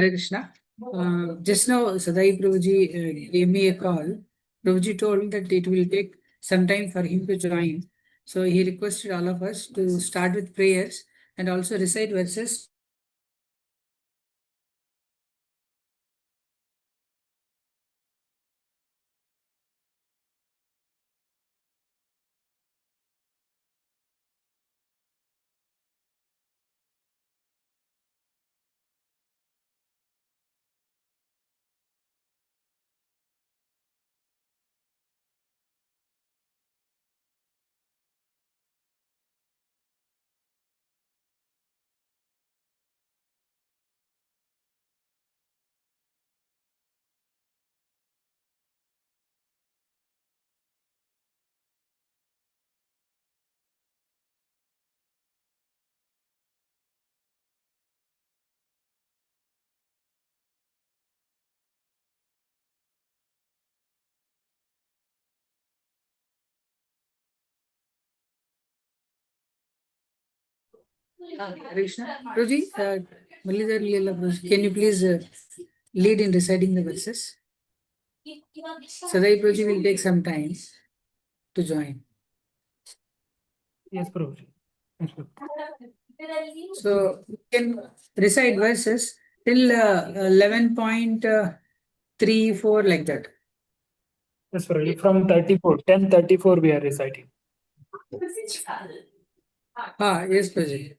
Hare Krishna. Just now, Sadai Prabhuji gave me a call. Prabhuji told that it will take some time for him to join. So he requested all of us to start with prayers and also recite verses. Krishna. Prabhuji, Mullidhar Leela Prabhuji, can you please lead in reciting the verses? Sadai Prabhuji will take some time to join. Yes, Prabhuji. Yes, Prabhuji. So you can recite verses till 11.34 like that. Yes, Prabhuji. From 34, 10:34 we are reciting. Yes, Prabhuji.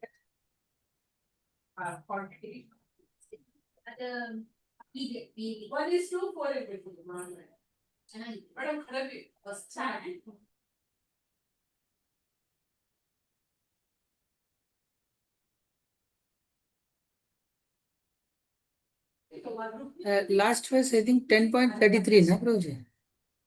Last verse, I think 10.33, no, Prabhuji?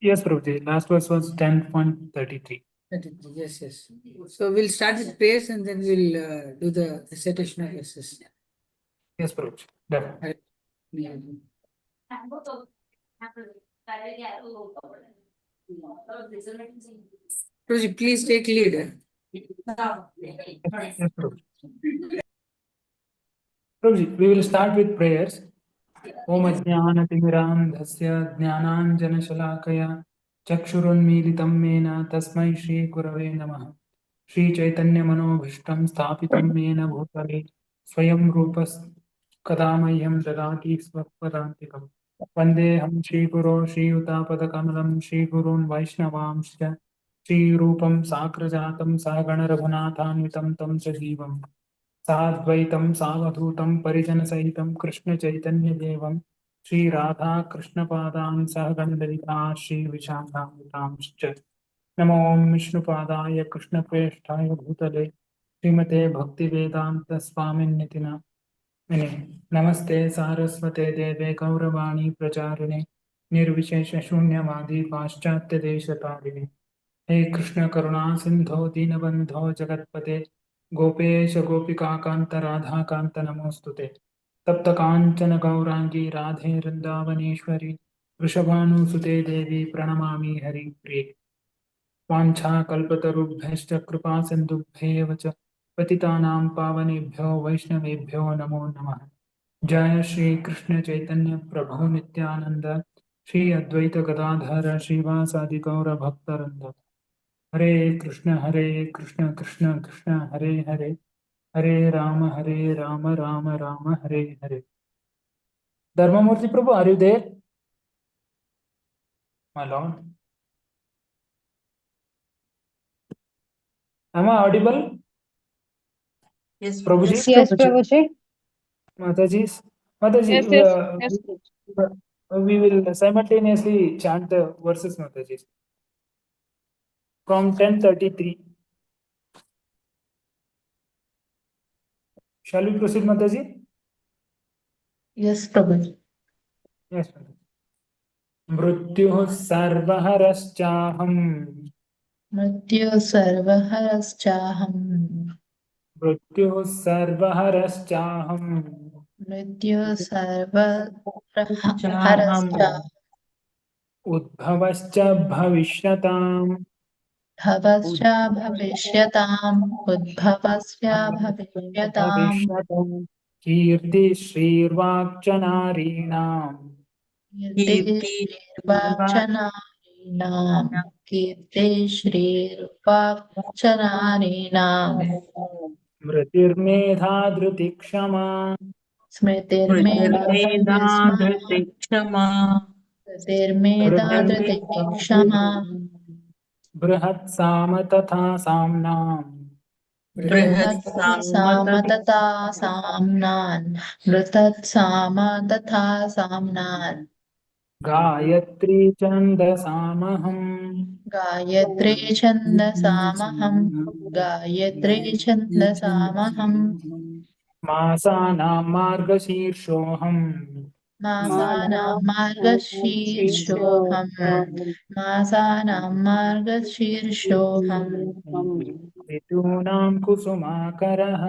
Yes, Prabhuji. Last verse was 10.33. 33, yes, yes. So we'll start with prayers and then we'll do the recitation of verses. Yes, Prabhuji. Definitely. Prabhuji, please take lead. Yes, Prabhuji. Prabhuji, we will start with prayers. Om Ajnanatimirandhasya Jnananjanashalakaya Chakshurunmilitam Mena Tasmai Shri Gurave Namaha Shri Chaitanya Manobhishtam Sthapitam Mena Bhutale Swayam Rupas Kadamayam Dadati Svapadantikam Vandeham Shri Guru Shri Utapadakamalam Shri Gurun Vaishnavamscha Shri Rupam Sakrajatam Sagana Raghunathanvitam Tam Sajivam साद्वैतं सावधूतं परिजनसहितं कृष्णचैतन्यदेवं Shri Radha कृष्णपादान् सहगणललिता श्रीविशाखान्वितांश्च नमो विष्णुपादाय कृष्णप्रेष्ठाय भूतले श्रीमते भक्तिवेदान्तस्वामिन्निति नामिने नमस्ते सारस्वते देवे गौरवाणी प्रचारिणे निर्विशेषशून्यवादी पाश्चात्यदेशतारिणे हे कृष्ण करुणा सिंधो दीनबंधो जगत्पते गोपेश गोपिकान्त राधाकान्त नमोस्तुते तप्त कांचन गौरांगी राधे वृंदावनेश्वरी वृषभानुसुते देवी प्रणमामि हरिप्रिये वाञ्छाकल्पतरुभ्यश्च कृपा सिन्धुभ्येव च पतितानां पावनेभ्यो वैष्णवेभ्यो नमो नमः जय श्री कृष्ण चैतन्य प्रभु नित्यानंद श्री अद्वैत गदाधर श्रीवासादि गौर भक्तवृंद हरे Krishna Krishna Krishna Hare Hare Hare Ram Ram Ram Hare Hare Dharmamurti Prabhu, are you there? My Lord. Am I audible? Yes, Prabhuji? Yes, Prabhuji. Mataji? Mataji, Yes. we will simultaneously chant the verses, Mataji. From 10:33. Shall we proceed, Mataji? Yes, Prabhu. Yes, Mataji. मृत्युः सर्वहरश्चाहम् मृत्युः सर्वहरश्चाहम् मृत्युः सर्वहरश्चाहम् मृत्युः सर्वहरश्चाहम् उद्भवश्च भविष्यताम् भवश्च भविष्यताम् उद्भवस्य भविष्यताम् कीर्तिश्रीर्वाक्च नारीणाम् कीर्तिश्रीर्वाक्चनारीणाम् कीर्तिश्रीर्वाक्चनारीणाम् स्मृतिर्मेधा धृतिक्षमा स्मृतिर्मेधा क्षमा धृतिर्मेधा धृतिक्षमा बृहत्साम तथा साम्नाम् बृहत्साम तथा साम्नान् बृहत्साम तथा साम्नान् गायत्री छन्दसामहम् गायत्रे छन्दसामहम् गायत्रे छन्दसामहम् मासानां मार्गशीर्षोऽहम् मासानां मार्गशीर्षोऽहम् मासानां मार्गशीर्षोऽहम् ऋतूनां कुसुमाकरः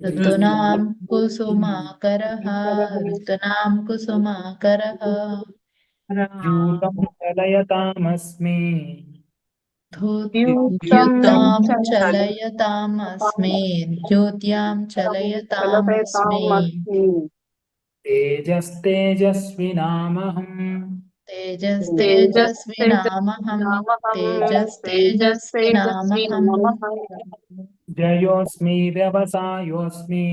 ऋतूनां कुसुमाकरः ऋतूनां कुसुमाकरः यूतं चलयतामस्मि द्यूतां चलयतामस्मि द्यूत्यां चलयतामस्मि तेजस्तेजस्विनामहम् तेजस्तेजस्विनामहम् तेजस्तेजस्विनामहम् जयोऽस्मि व्यवसायोऽस्मि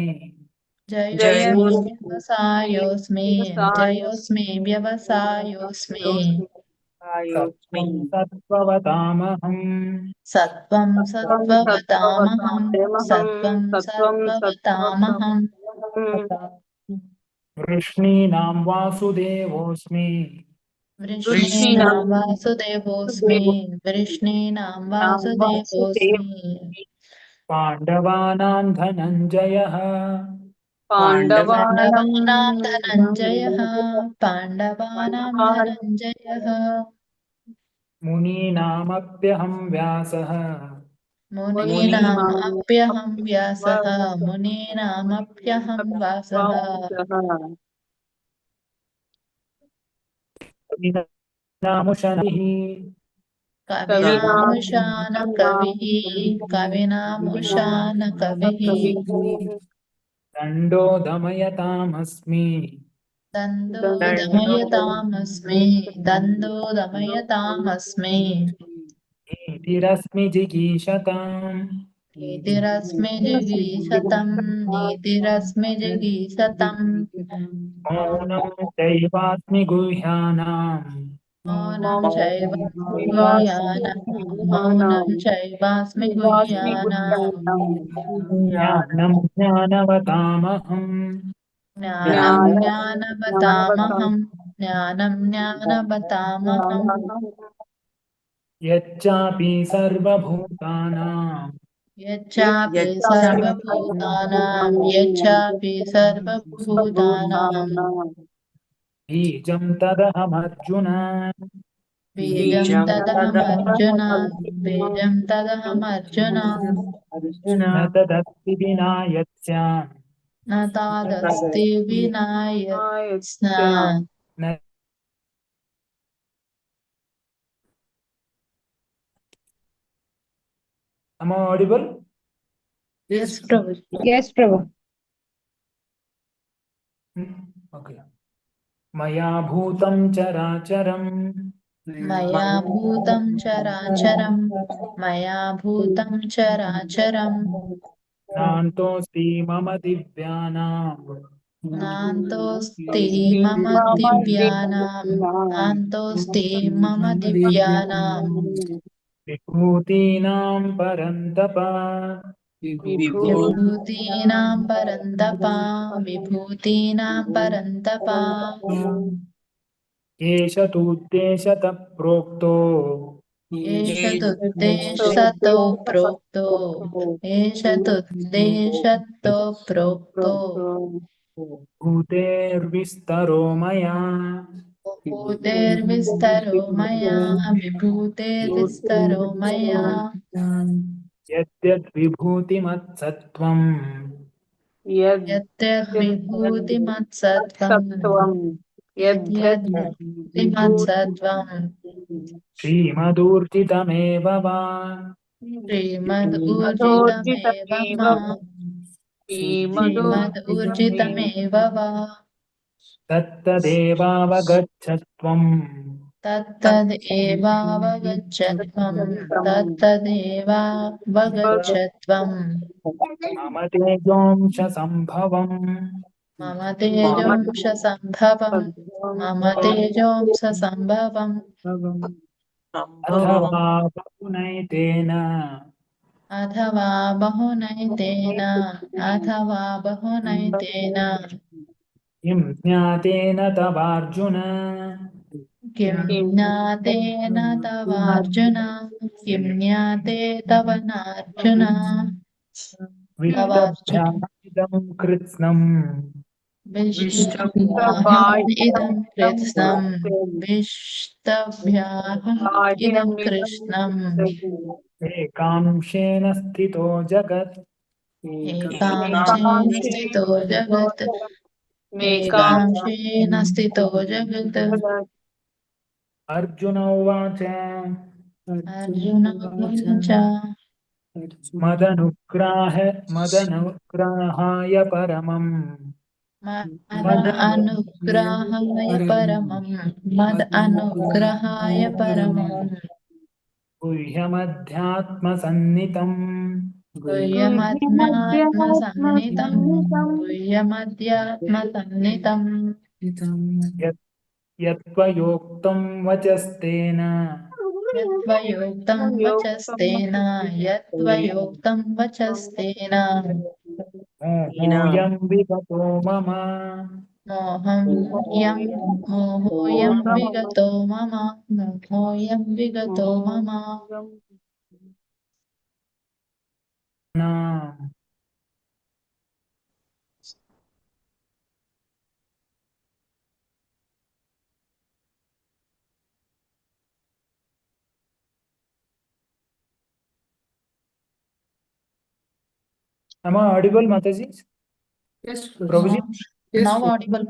जयोऽस्मि व्यवसायोऽस्मि जयोऽस्मि व्यवसायोऽस्मि सत्त्वं सत्त्ववतामहम् सत्त्वं सत्त्ववतामहं सत्त्वं सत्त्ववतामहम् वृष्णीनां वासुदेवोऽस्मि वृष्णीनां वासुदेवोऽस्मि वृष्णीनां वासुदेवोऽस्मि पाण्डवानां धनञ्जयः पाण्डवानां धनञ्जयः पाण्डवानां धनञ्जयः मुनीनामप्यहं व्यासः मुनीनाम् अप्यहं व्यासः मुनीनामप्यहं व्यासः कविनामुशनैः कविनामुशान कविः कविनामुशान कविः दण्डो दमयतामस्मि दन्दो दमयतामस्मि दन्दो दमयतामस्मि नीतिरस्मि जिगीषताम् नीतिरस्मि जिगीषतम् नीतिरस्मि जिगीषतम् मौनं चैवास्मि गुह्यानाम् मौनं चैव गुह्यानां मौनं चैवास्मि गुह्यानाम् ज्ञानं ज्ञानवतामहम् ज्ञानं ज्ञानवतामहं ज्ञानं ज्ञानवतामहम् यच्चापि सर्वभूतानां यच्चापि सर्वभूतानां बीजं तदहमर्जुन बीजं तदहमर्जुन बीजं तदहमर्जुन न तदस्ति विना यत्स्यात् न तादस्ति विना यत्स्न न Am I audible? Yes, Prabhu. Yes, Prabhu. Okay. मया भूतं चराचरम् मया भूतं चराचरं मया भूतं चराचरं नान्तोऽस्ति मम दिव्यानाम् नान्तोऽस्ति मम दिव्यानां नान्तोऽस्ति मम दिव्यानां विभूतीनां परन्तप विभूतीनां परन्तप विभूतीनां परन्तप एष तूद्देशतः प्रोक्तो एष तुद्देशतो प्रोक्तो एष तुद्देशतो प्रोक्तो भूतेर्विस्तरो मया विभूतेर्विस्तरो मया विभूतेर्विस्तरो मया यद्यद्विभूतिमत्सत्त्वम् यद्यद्विभूतिमत्सत्त्वम् यद्यद्विभूतिमत्सत्त्वम् श्रीमदूर्जितमेव वा श्रीमदूर्जितमेव मा श्रीमदूर्जितमेव वा तत्तदेवावगच्छ त्वम् तत्तदेवावगच्छत्वं तत्तदेवावगच्छ त्वं मम तेजोंश सम्भवम् मम तेजोंशसम्भवं मम तेजोंशसम्भवम् अथवा बहुनैतेन अथवा बहुनैतेन अथवा बहुनैतेन किं ज्ञातेन तवार्जुन किं ज्ञातेन तवार्जुन किं ज्ञाते तव नार्जुन तवार्जुन विष्टभ्यामिदं कृत्स्नम् विष्टभ्याहम् इदं कृत्स्नम् विष्टभ्याहम् इदं कृष्णम् एकांशेन स्थितो जगत् एकांशेन स्थितो जगत् एकांशेन स्थितो जगत् अर्जुन उवाच अर्जुन उवाच मदनुग्राहाय परमम् मद अनुग्रहाय परमम् मद अनुग्रहाय परमम् गुह्यमध्यात्मसन्नितम् गुह्यमध्यात्मसन्निधम् गुह्यमध्यात्मसन्निधम् यत् यत्त्वयोक्तं वचस्तेन यत्त्वयोक्तं वचस्तेन यत्त्वयोक्तं वचस्तेन मोहोऽयं विगतो मम मोहं यं मोहोऽयं विगतो मम मोहोऽयं विगतो मम न Am I audible, Mataji? Yes, Prabhuji? Yes, now Prabhu. audible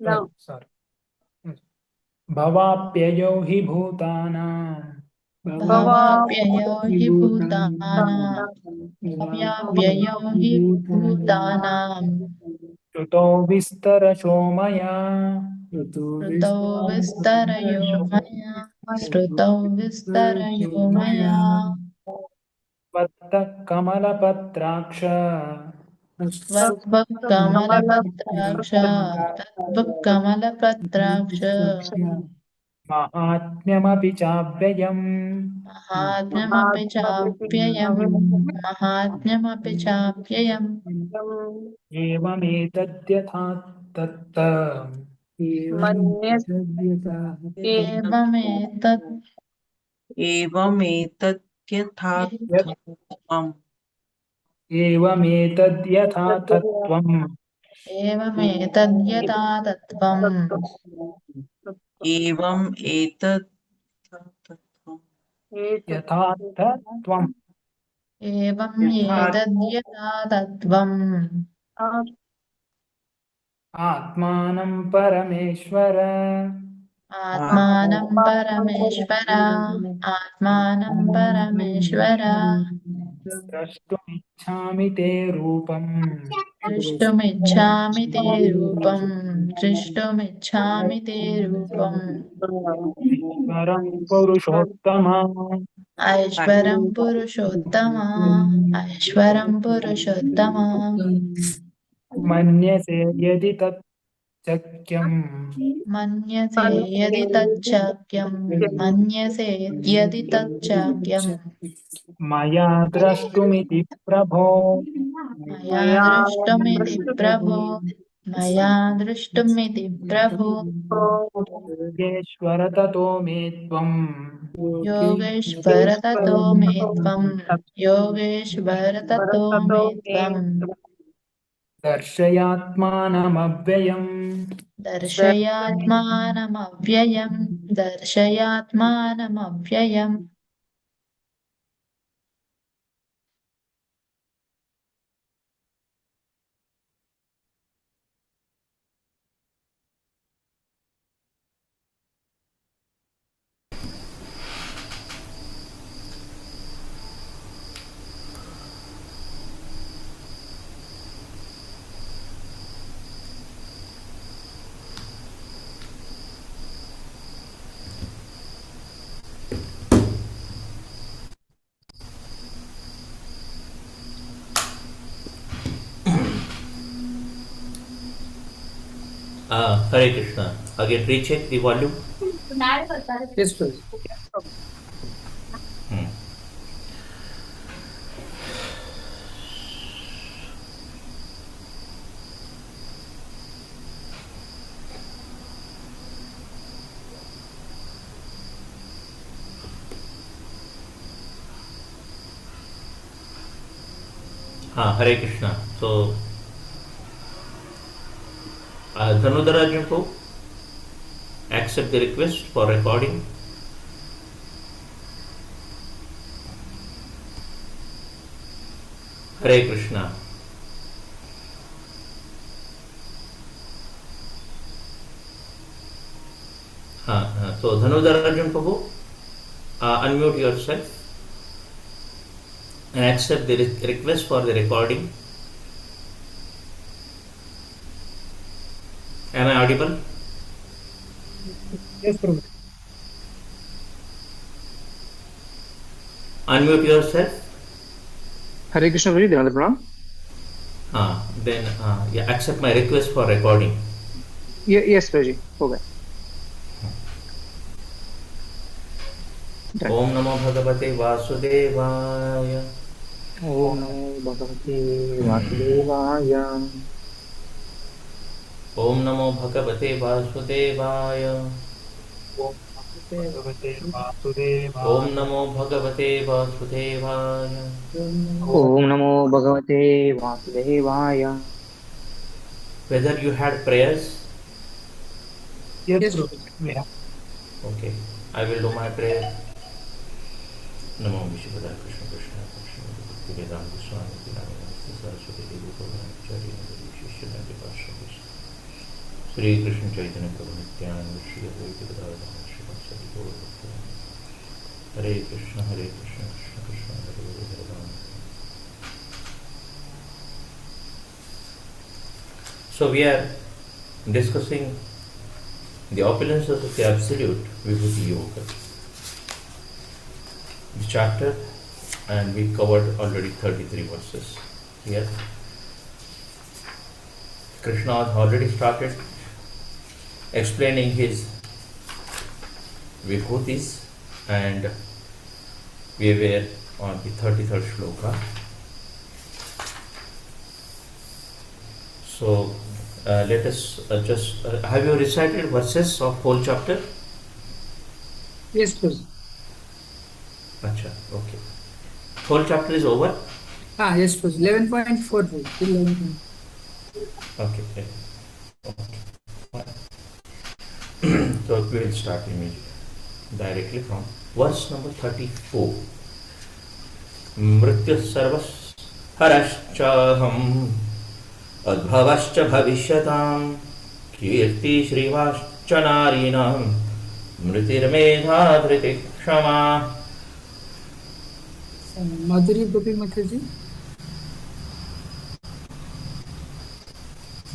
Prabhu. Sorry. भवाप्ययौ हि भूतानां भवाप्ययो हि भूतानां भवाप्ययो हि भूतानां श्रुतो विस्तरशो मया श्रुतौ विस्तरयो मया श्रुतौ विस्तरयो मया त्वत्तः कमलपत्राक्ष त्वत्कमलपत्राक्ष तत्त्वकमलपत्राक्ष माहात्म्यमपि चाव्ययम् महात्म्यमपि चाप्ययम् महात्म्यमपि चाप्ययम् एवमेतद्यथा तत्त एवमेतत् यत् एवमेतद्यथार्थम् एवमेतद्यथा तत्त्वम् एवमेतद्यथा तत्त्वम् एवम् एतत् यथार्थत्वम् एवम् एतद्यथा तत्त्वम् आत्मानं परमेश्वर आत्मानं परमेश्वर आत्मानं परमेश्वर द्रष्टुमिच्छामि ते रूपम् दृष्टुमिच्छामि ते रूपम् दृष्टुमिच्छामि ते रूपम् परं पुरुषोत्तम ऐश्वरं पुरुषोत्तम ऐश्वरं पुरुषोत्तम मन्यसे यदि तत् शक्यम् मन्यसे यदि तच्छक्यं मन्यसे यदि तच्छक्यं मया द्रष्टुमिति प्रभो मया दृष्टुमिति प्रभो मया दृष्टुमिति प्रभो योगेश्वर ततो मे त्वम् योगेश्वर ततो मे त्वं योगेश्वर ततो मे त्वं दर्शयात्मानमव्ययम् दर्शयात्मानमव्ययम् दर्शयात्मानमव्ययम् Hare Krishna. Again, recheck the volume. Yes, Prabhuji. Hmm. Hare Krishna. So, Dhanudara Jumpo, accept the request for recording. Hare Krishna. So Dhanudara Arjun Prabhu, unmute yourself and accept the request for the recording. Am I audible? Yes, Prabhu. Unmute yourself. Hare Krishna Prabhuji, Dhanadhar Pranam. Then yeah, accept my request for recording. Yes, Prabhuji. Okay. Done. Om Namo Bhagavate Vasudevaya. Om Namo Bhagavate Vasudevaya. Om Namo Bhagavate Vasudevaya. Bhagavate Vasudevaya. Om Namo Bhagavate Vasudevaya. Om Namo Bhagavate Vasudevaya. Whether you had prayers? Yes, Yes, Prabhu. We have. Okay, I will do my prayer. Namo Vishwada Krishna Krishna Krishna Vedanta Swami Namaste Saraswati Devi Pavachari Nagari Shishya Nagari Pashavis Sri Krishna Chaitanya Prabhu Nityananda Shri Advaita Gadadhar Shivasati Gaur Bhakta Hare Krishna Krishna Krishna Hare Hare Hare Rama. So we are discussing the opulences of the Absolute Vibhuti Yoga, the chapter, and we covered already 33 verses here. Krishna has already started explaining his Vibhutis, and we were on the 33rd shloka. So let us just have you recited verses of whole chapter? Yes, Prabhuji. Acha, okay. Whole chapter is over? Yes, Prabhuji. 11.4, Prabhuji. Till 11. Okay. So we will start immediately, directly from verse number 34. Mrityu sarvas harashchaham adbhavascha bhavisyatam kirti shrivascha narinam mritirmedha dhriti kshama. Madhuri Gopi Mataji.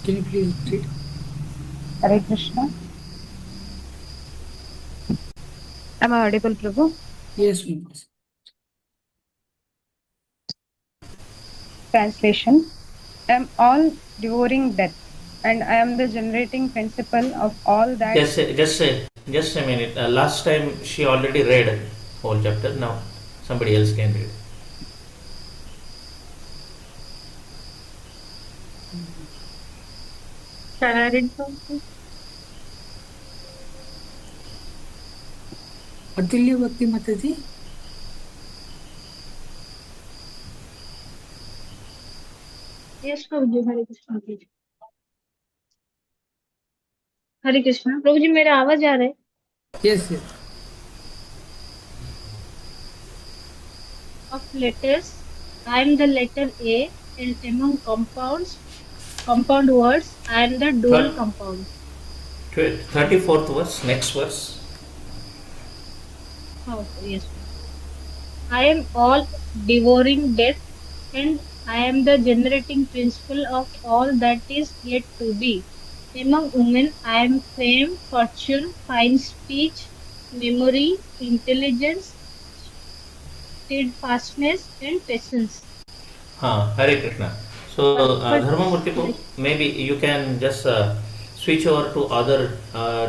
Can you please read? Hare Krishna. Am I audible, Prabhu? Yes, please. Translation. I am all devouring death, and I am the generating principle of all that. Just a minute. Last time she already read whole chapter. Now somebody else can read. Shall I read? Atulya Bhakti Mataji. Yes, प्रभु जी हरे कृष्ण जी हरे कृष्ण प्रभु जी मेरा आवाज आ रहा है Yes, yes. of letters I am the letter A and among compound words I am the dual Third. compound 34th verse, next verse. oh, yes I am all devouring death and I am the generating principle of all that is yet to be. Among women, I am fame, fortune, fine speech, memory, intelligence, steadfastness, and patience. Hare Krishna. So Dharmamurti, maybe you can just switch over to other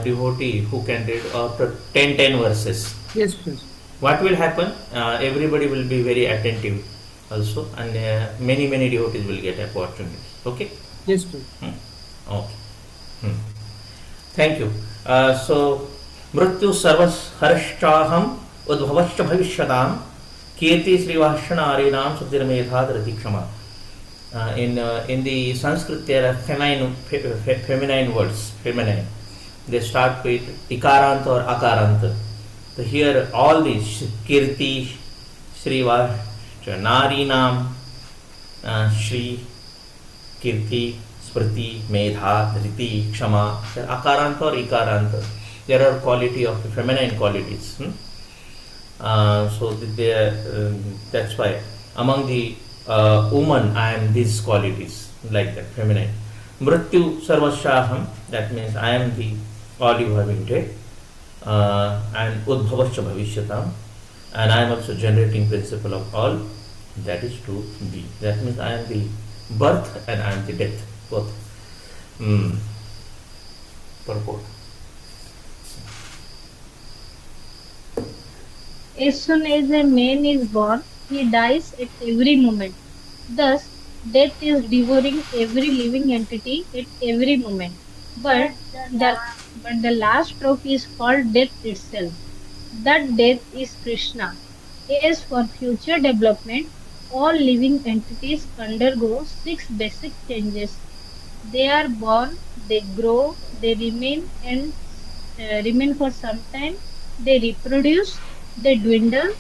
devotee who can read after 10 verses. Yes, Prabhuji. What will happen? Everybody will be very attentive also, and many devotees will get opportunities. Okay? Yes, Prabhuji. Okay. Thank you. So, Mrityu Sarvas Harshchaham Udbhavascha Bhavishyadam Kirti Srivashanarinam Sudirmedha Drakshama. In the Sanskrit there are feminine words, feminine. They start with ikaranta or akaranta. So here all these Kirti, Srivashcha, Narinam, Shri, Kirti, Smriti, Medha, Dhriti, Kshama, akaranta or ikaranta. There are quality of the feminine qualities. So that's why among the woman I am these qualities like that, feminine. Mrityu Sarvashaham, that means I am the all you have been dead. And Udbhavascha Bhavishyatam, and I am also generating principle of all that is to be. That means I am the birth and I am the death, both. Purport. As soon as a man is born, he dies at every moment. Thus, death is devouring every living entity at every moment. But the last drop is called death itself. That death is Krishna. As for future development, all living entities undergo 6 basic changes. They are born, they grow, they remain for some time, they reproduce, they dwindle,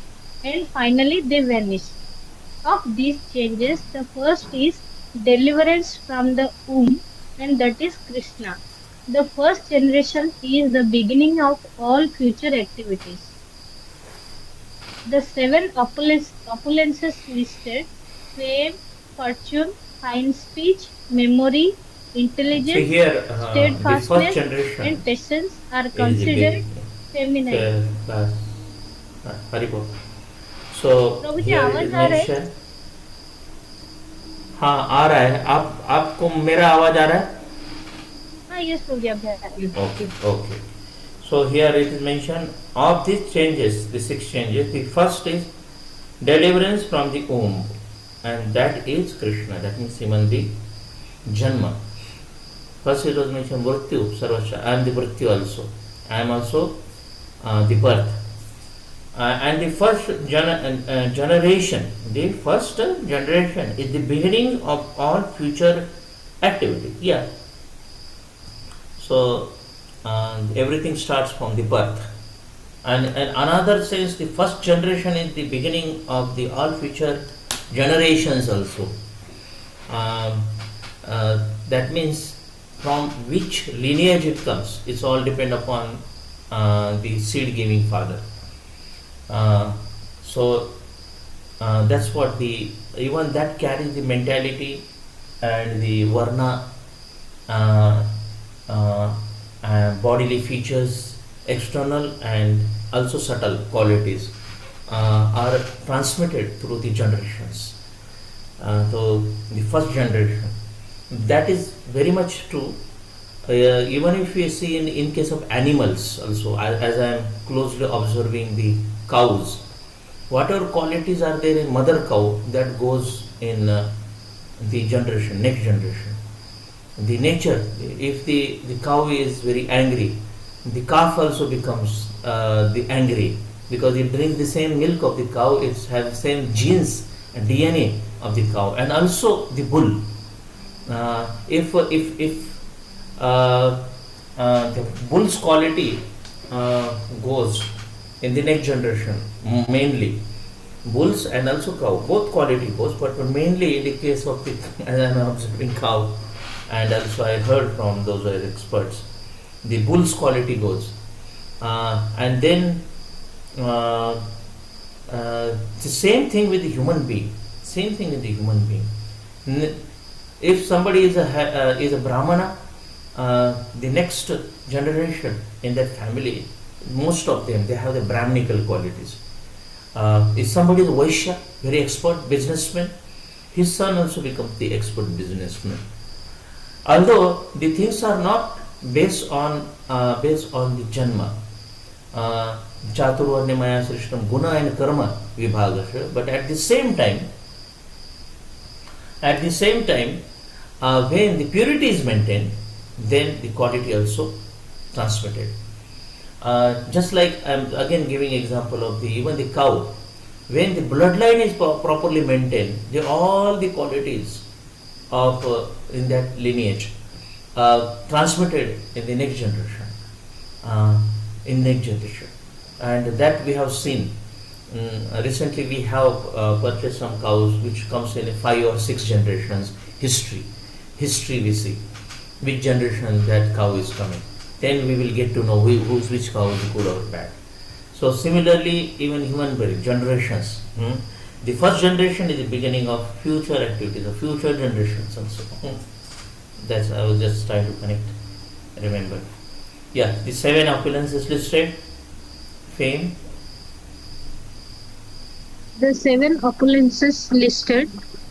and finally they vanish. Of these changes, the first is deliverance from the womb, and that is Krishna. The first generation is the beginning of all future activities. The 7 opulences listed, fame, fortune, fine speech, memory, intelligence, See here, the first steadfastness, generation and patience are is the considered big feminine. Haribol. So Prabhu ji, here it आवाज is आ रहा है? mentioned. हाँ आ रहा है. आपको मेरा आवाज आ रहा है? हाँ, yes, प्रभु जी, आप जा रहे हैं। Okay. So here it is mentioned of these changes, the 6 changes. The first is deliverance from the womb, and that is Krishna. That means even the Janma. First it was mentioned Mrityu Sarvascha. I am the Mrityu also. I am also the birth. And the first generation, is the beginning of all future activity. Yeah. So everything starts from the birth. And another says the first generation is the beginning of the all future generations also. That means from which lineage it comes. It's all depend upon the seed giving father. So that's what even that carries the mentality and the varna bodily features, external and also subtle qualities are transmitted through the generations. So the first generation, that is very much true. Even if we see in case of animals also, as I am closely observing the cows, whatever qualities are there in mother cow, that goes in the next generation. The nature, if the cow is very angry, the calf also becomes the angry, because it drinks the same milk of the cow, it has the same genes and DNA of the cow, and also the bull. If the bull's quality goes in the next generation, mainly bulls and also cow, both quality goes, but mainly in the case of the, as I am observing cow, and also I heard from those who are experts, the bull's quality goes, and then the same thing with the human being. If somebody is a Brahmana, the next generation in that family, most of them, they have the Brahminical qualities. If somebody is a Vaishya, very expert businessman, his son also becomes the expert businessman. Although the things are not based on the janma. Chaturvarnya maya srishtam guna and karma vibhagasya. But at the same time, when the purity is maintained, then the quality also transmitted. Just like I'm again giving example of even the cow. When the bloodline is properly maintained, all the qualities of in that lineage transmitted in the next generation. And that we have seen. Recently we have purchased some cows which comes in 5 or 6 generations history we see which generation that cow is coming. Then we will get to know which cow is good or bad. So similarly, even human being generations. The first generation is the beginning of future activities, of future generations also. That's I was just trying to connect. Remember, yeah, the 7 opulences listed. Fame. The 7 opulences listed: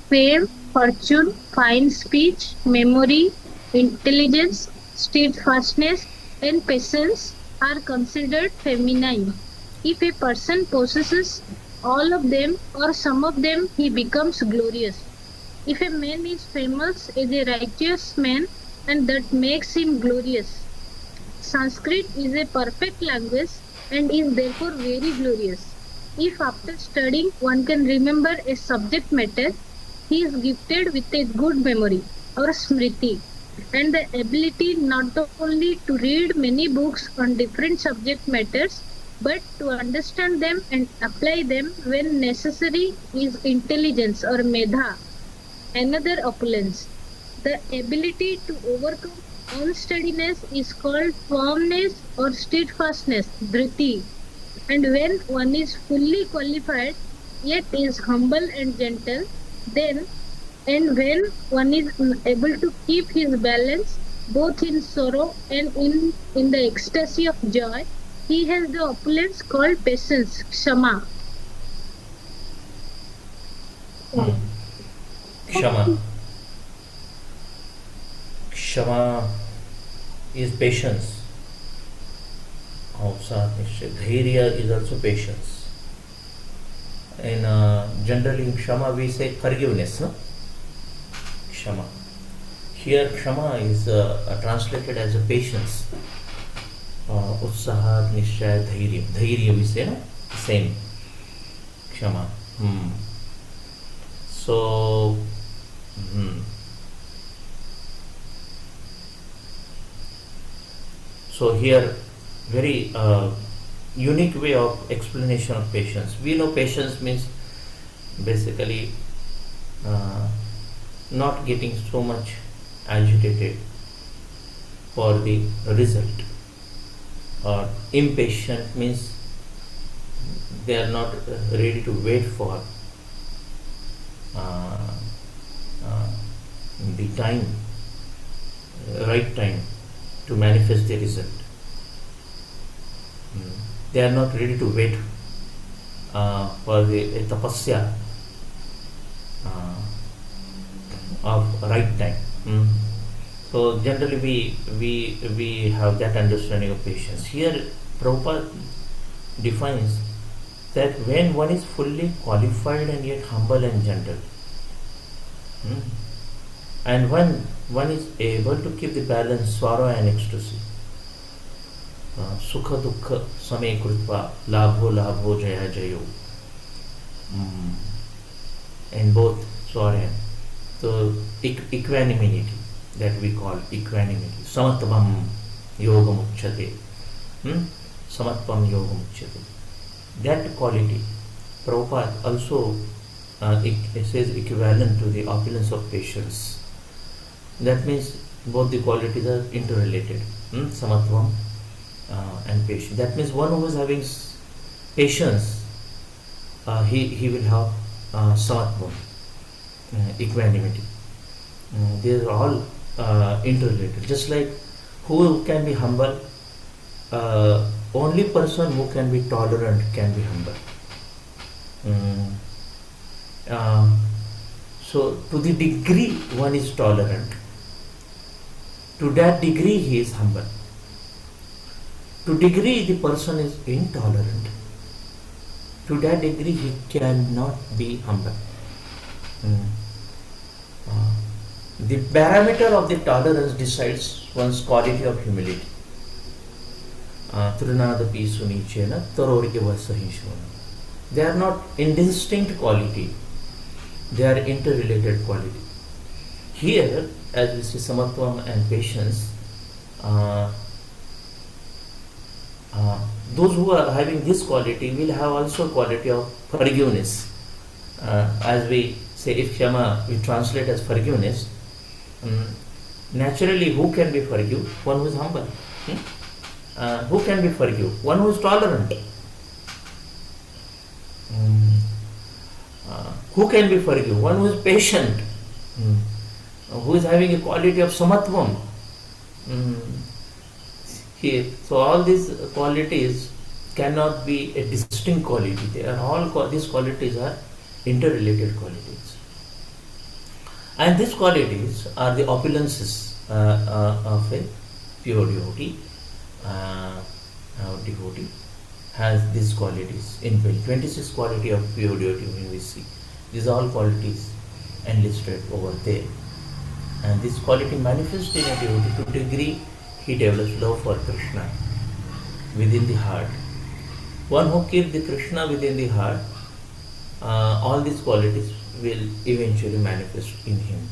fame, fortune, fine speech, memory, intelligence, steadfastness, and patience are considered feminine. If a person possesses all of them or some of them, he becomes glorious. If a man is famous as a righteous man, and that makes him glorious. Sanskrit is a perfect language and is therefore very glorious. If after studying one can remember a subject matter, he is gifted with a good memory or smriti, and the ability not only to read many books on different subject matters, but to understand them and apply them when necessary is intelligence or medha, another opulence. The ability to overcome unsteadiness is called firmness or steadfastness, dhriti. And when one is fully qualified, yet is humble and gentle, then, and when one is able to keep his balance both in sorrow and in the ecstasy of joy, he has the opulence called patience, kshama. Kshama is patience. Dhairya is also patience. And generally in Kshama we say forgiveness. No? Kshama. Here Kshama is translated as a patience. Utsaha, Nishchaya, Dhairya. Dhairya we say, no? Same. Kshama. So, so here very unique way of explanation of patience. We know patience means basically not getting so much agitated for the result, or impatient means they are not ready to wait for the time, right time to manifest the result. They are not ready to wait for the tapasya of right time. So generally we have that understanding of patience. Here Prabhupada defines that when one is fully qualified and yet humble and gentle, and when one is able to keep the balance, sorrow and ecstasy, sukha dukkha samay krutva, labho jaya jayo, and both sorrow and so equanimity, that we call equanimity, samatvam yogam uchyate, samatvam yogam uchyate. That quality Prabhupada also it says equivalent to the opulence of patience. That means both the qualities are interrelated, samatvam and patience. That means one who is having patience, he will have samatvam, equanimity. They are all interrelated. Just like who can be humble, only person who can be tolerant can be humble. So to the degree one is tolerant, to that degree he is humble. To degree the person is intolerant, to that degree he cannot be humble. The parameter of the tolerance decides one's quality of humility. Trunadapi sunichena tarorikeva sahinshvana. They are not indistinct quality, they are interrelated quality. Here, as we see samatvam and patience, those who are having this quality will have also quality of forgiveness. As we say, if Kshama we translate as forgiveness, naturally who can be forgive? One who is humble. Who can be forgive? One who is tolerant. Who can be forgive? One who is patient. Who is having a quality of samatvam. Here, so all these qualities cannot be a distinct quality. They are all these qualities are interrelated qualities, and these qualities are the opulences of a pure devotee. Devotee has these qualities inbuilt. 26 quality of pure devotee when we see. These are all qualities enlisted over there, and this quality manifests in a devotee to degree he develops love for Krishna within the heart. One who keeps the Krishna within the heart, all these qualities will eventually manifest in him.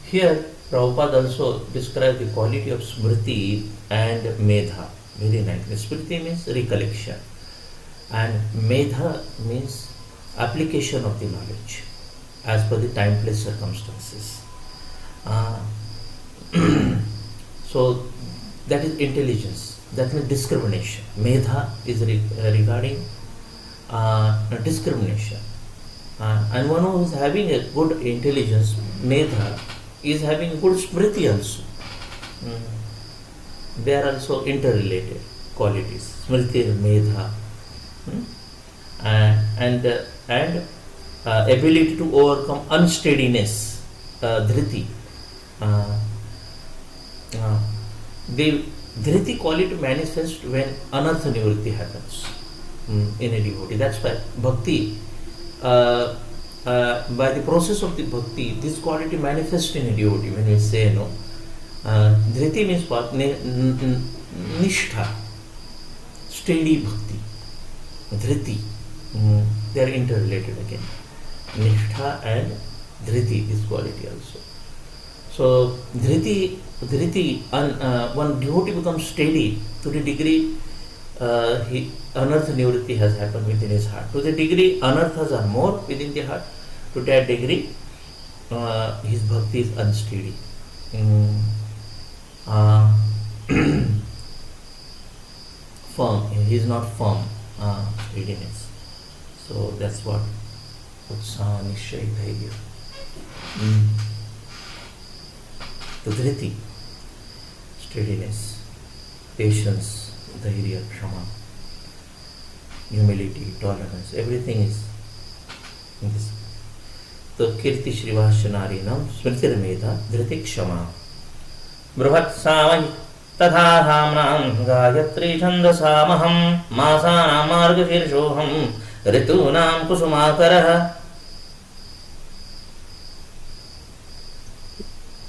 Here, Prabhupada also describes the quality of smriti and medha. Very nice. Smriti means recollection, and medha means application of the knowledge as per the time, place, circumstances. So that is intelligence, that means discrimination. Medha is regarding discrimination. And one who is having a good intelligence, medha, is having good smriti also. They are also interrelated qualities, smriti and medha. And ability to overcome unsteadiness, dhriti. The dhriti quality manifests when anartha nivritti happens in a devotee. That's why bhakti, by the process of the bhakti, this quality manifests in a devotee. When we say dhriti means what? Nishtha, steady bhakti. Dhriti, they are interrelated again. Nishtha and dhriti, this quality also. So dhriti, one devotee becomes steady to the degree anartha nivritti has happened within his heart. To the degree anarthas are more within the heart, to that degree his bhakti is unsteady. Firm, he is not firm, steadiness. So that's what utsaha, nishay, dhairya. The dhriti, steadiness, patience, dhairya, kshama, humility, tolerance, everything is in this. So kirti shrivasya smritir medha dhriti kshama bruhat samai tatha dhamnam gayatri chandasamaham masanam margashirshoham ritunam kusumakarah.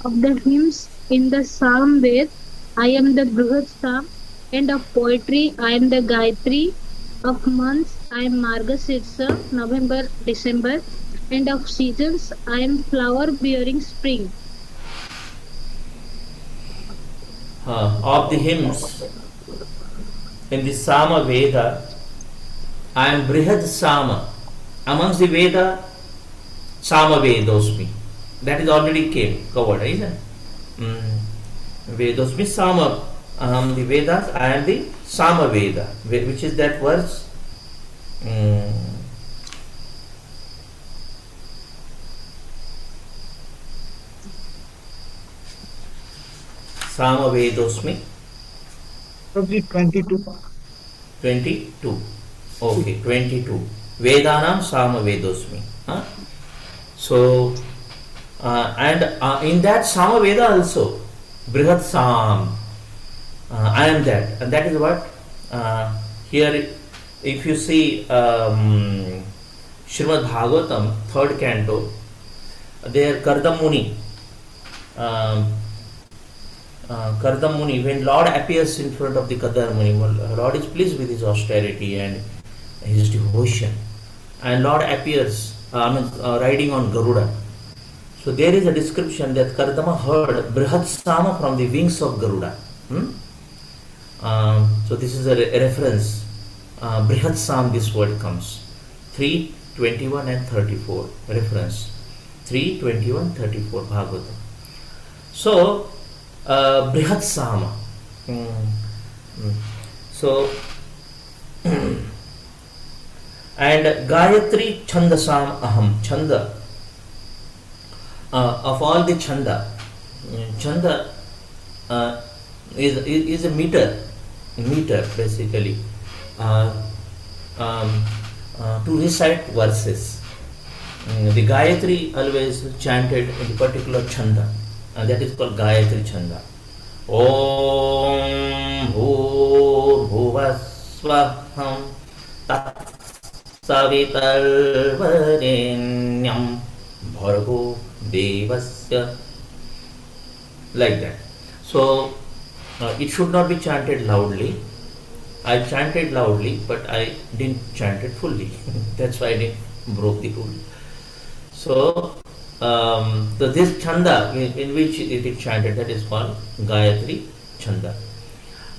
Of the hymns in the Psalm Ved, I am the Bruhat Sam, and of poetry, I am the Gayatri. Of months, I am Margasirsa, November, December, and of seasons, I am flower-bearing spring. Of the hymns in the Sama Veda, I am Brihad Sama. Amongst the Veda, Sama Vedosmi. That is already covered, isn't it? Vedosmi Sama. The Vedas, I am the Sama Veda, which is that verse. Sama Vedosmi. Probably 22. 22. Okay, 22. Vedanam Sama Vedosmi. So, and in that Sama Veda also, Brihat Sam. I am that. And that is what here, if you see Srimad Bhagavatam, 3rd canto, there Kardam Muni. Kardam Muni, when Lord appears in front of the Kardam Muni, Lord is pleased with his austerity and his devotion. And Lord appears riding on Garuda. So there is a description that Kardama heard Brihat Sama from the wings of Garuda. So this is a reference. Brihat Sam, this word comes. 3, 21 and 34. Reference. 3, 21, 34. Bhagavatam. So, Brihat Sama. So, and Gayatri Chandasam Aham. Chanda. Of all the Chanda, Chanda is a meter basically, to recite verses. The Gayatri always chanted in a particular Chanda, and that is called Gayatri Chanda. Om Bhur Bhuvasvaham Tat Savitarvarenyam Bhargo Devasya, like that. So it should not be chanted loudly. I chanted loudly, but I didn't chant it fully. That's why I didn't broke the rule. So this chanda in which it is chanted, that is called Gayatri Chanda.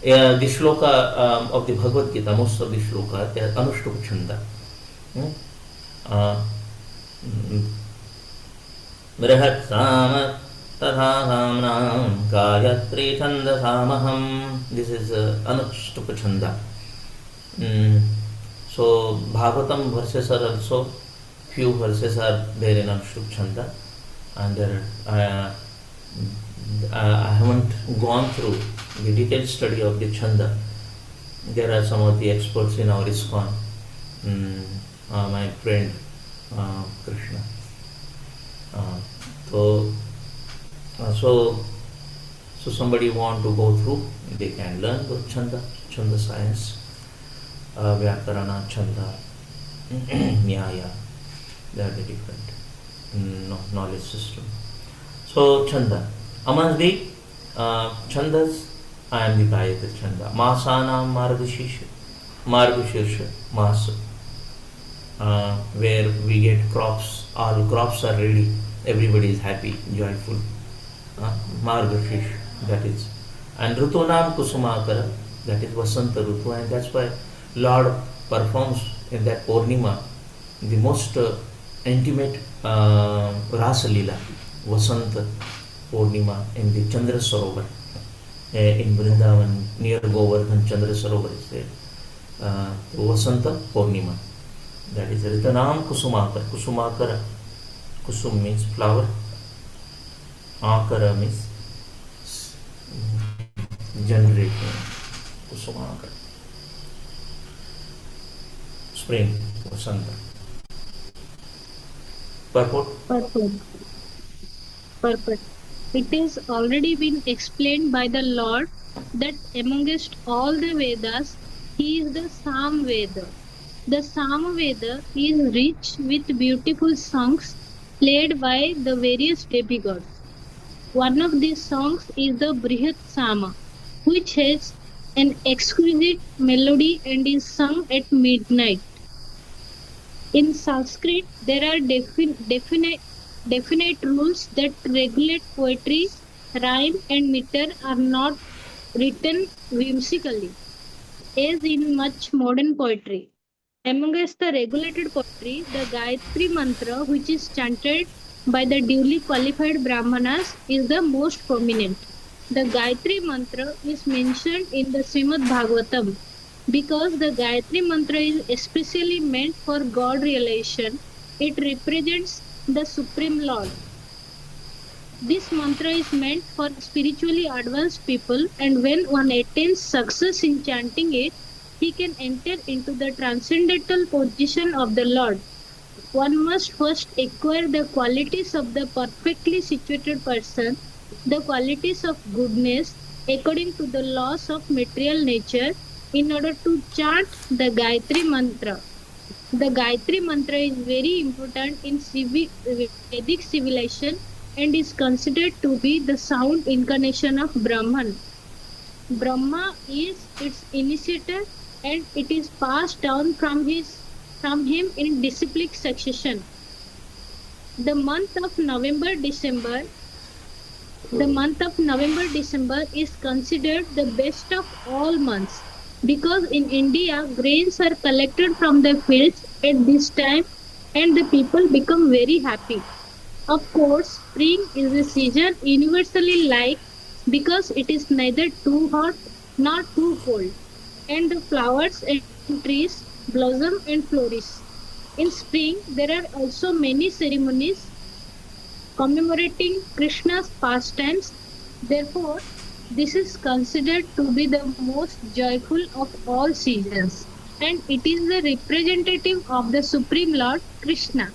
The shloka of the Bhagavad Gita, most of the shloka, they are Anushtup Chanda. Brihat Sama Tatha Samnam Gayatri Chanda Samaham. This is Anushtup Chanda. So Bhagavatam verses are also, few verses are there in Anushtup Chanda, and there I haven't gone through the detailed study of the Chanda. There are some of the experts in our ISKCON, my friend Krishna. So somebody want to go through, they can learn the Chanda science, Vyakarana, Chanda, Nyaya. They are the different knowledge system. So Chanda. Amongst the Chandas, I am the Gayatri Chanda. Masanam Margashirsha Masa, where we get crops. All crops are ready. Everybody is happy, joyful. Margashirsha, that is. And Rutunam Kusumakara, that is Vasanta Rutu, and that's why Lord performs in that Purnima the most intimate Rasa Leela, Vasanta Purnima, in the Chandra Sarovar in Vrindavan near Govardhan. Chandra Sarovar is there. Vasanta Purnima, that is Ritanam Kusumakara. Kusumakara, Kusum means flower, Akara means generating, Kusumakara, spring, Vasanta. Purport? Purport. It is already been explained by the Lord that amongst all the Vedas, he is the Sam Veda. The Sam Veda is rich with beautiful songs played by the various demigods. One of these songs is the Brihat Sama, which has an exquisite melody and is sung at midnight. In Sanskrit, there are definite rules that regulate poetry. Rhyme and meter are not written whimsically, as in much modern poetry. Amongst the regulated poetry, the Gayatri Mantra, which is chanted by the duly qualified Brahmanas, is the most prominent. The Gayatri Mantra is mentioned in the Srimad Bhagavatam because the Gayatri Mantra is especially meant for God realization. It represents the Supreme Lord. This mantra is meant for spiritually advanced people, and when one attains success in chanting it, he can enter into the transcendental position of the Lord. One must first acquire the qualities of the perfectly situated person the qualities of goodness according to the laws of material nature in order to chant the Gayatri Mantra. The Gayatri Mantra is very important in Vedic civilization and is considered to be the sound incarnation of Brahman. Brahma is its initiator and it is passed down from him in disciplic succession. The month of November December is considered the best of all months because in India grains are collected from the fields at this time and the people become very happy. Of course, spring is a season universally liked because it is neither too hot nor too cold, and the flowers and trees blossom and flourish. In spring, there are also many ceremonies commemorating Krishna's pastimes. Therefore, this is considered to be the most joyful of all seasons, and it is the representative of the Supreme Lord Krishna.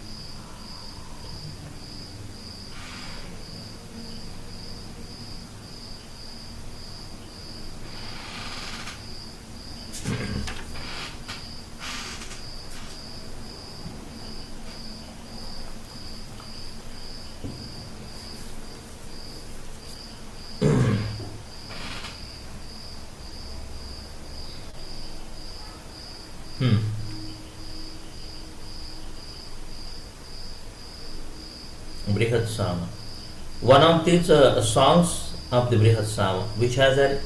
Brihad Sama. One of these songs of the Brihad Sama, which has an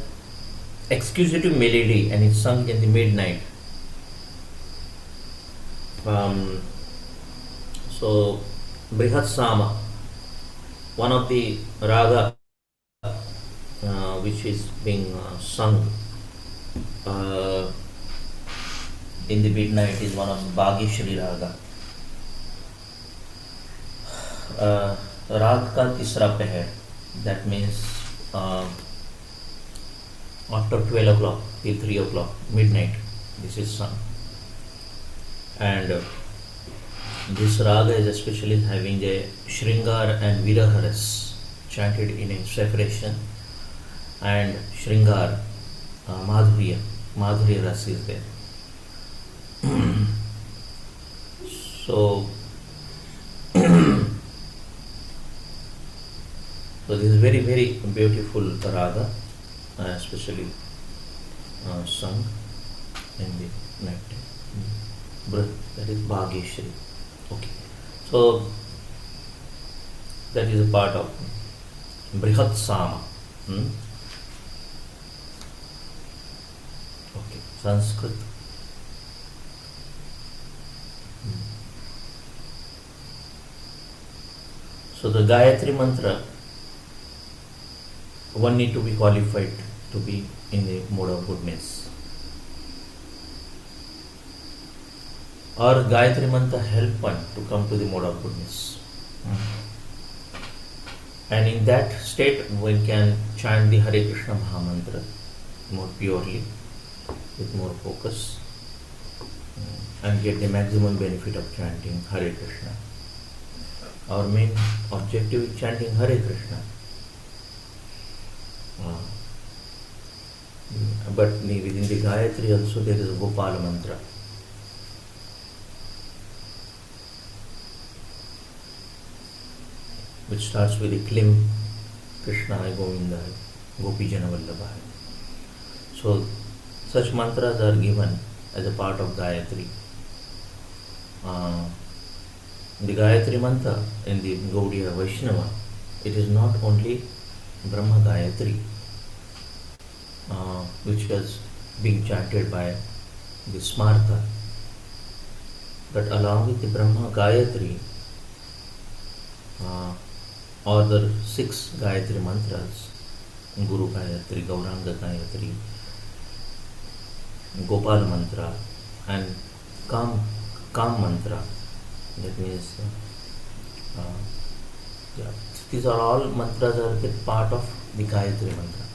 exquisite melody and is sung in the midnight. So, Brihad Sama, one of the raga which is being sung in the midnight is one of Bhageshwari Raga. रात का तीसरा पहर, that means after 12 o'clock till 3 o'clock, midnight, this is sung. And this raga is especially having a Shringar and Viraharas chanted in a separation, and Shringar, Madhurya Ras is there. So this is very, very beautiful raga, especially sung in the night time. That is Bhageshwari. Okay. So that is a part of Brihad Sama. Okay. Sanskrit. So the Gayatri Mantra, one need to be qualified to be in the mode of goodness. Or Gayatri Mantra help one to come to the mode of goodness. And in that state, one can chant the Hare Krishna Mahamantra more purely, with more focus, and get the maximum benefit of chanting Hare Krishna. Our main objective is chanting Hare Krishna. But within the Gayatri also there is a Gopala mantra. Which starts with the Klim Krishnaya Govindaya Gopijana Vallabhaya. So such mantras are given as a part of Gayatri. The Gayatri mantra in the Gaudiya Vaishnava, it is not only Brahma Gayatri, which was being chanted by the Smarta, but along with the Brahma Gayatri, other 6 Gayatri mantras, Guru Gayatri, Gauranga Gayatri, Gopal mantra, and Kam mantra. That means, these are all mantras are the part of the Gayatri mantra,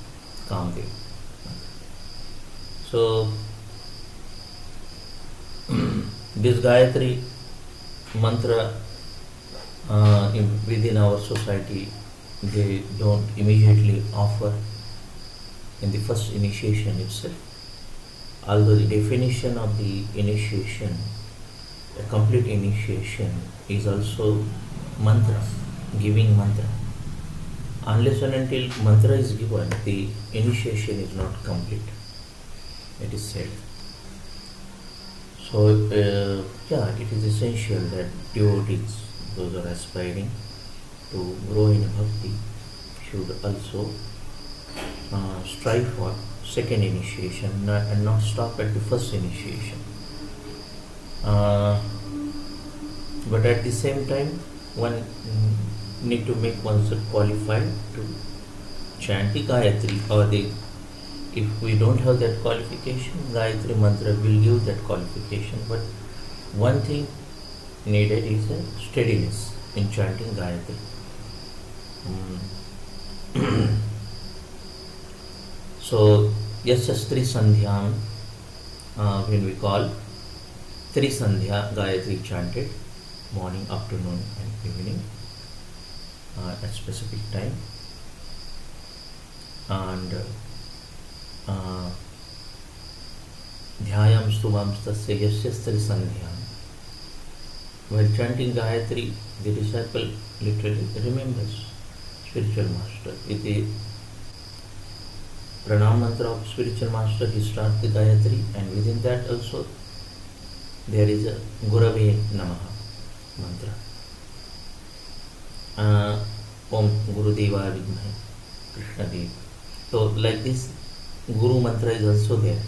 Kamdev. So, this Gayatri mantra within our society they don't immediately offer in the first initiation itself. Although the definition of the initiation, a complete initiation, is also mantra, giving mantra. Unless and until mantra is given, the initiation is not complete. It is said. So, it is essential that devotees, those who are aspiring to grow in bhakti, should also strive for second initiation and not stop at the first initiation. But at the same time, one need to make oneself qualified to chant the Gayatri, or if we don't have that qualification, Gayatri mantra will give that qualification. But one thing needed is a steadiness in chanting Gayatri. So, Yasastri Sandhyam, when we call Tri Sandhya, Gayatri chanted morning, afternoon and evening at specific time. And Dhyayam Stubham Stasya Yasastri Sandhyam. While chanting Gayatri, the disciple literally remembers spiritual master. With the pranam mantra of spiritual master, he starts the Gayatri, and within that also there is a Gurave Namaha mantra. Om Gurudeva Vidmahe Krishna Dev. So like this, Guru mantra is also there.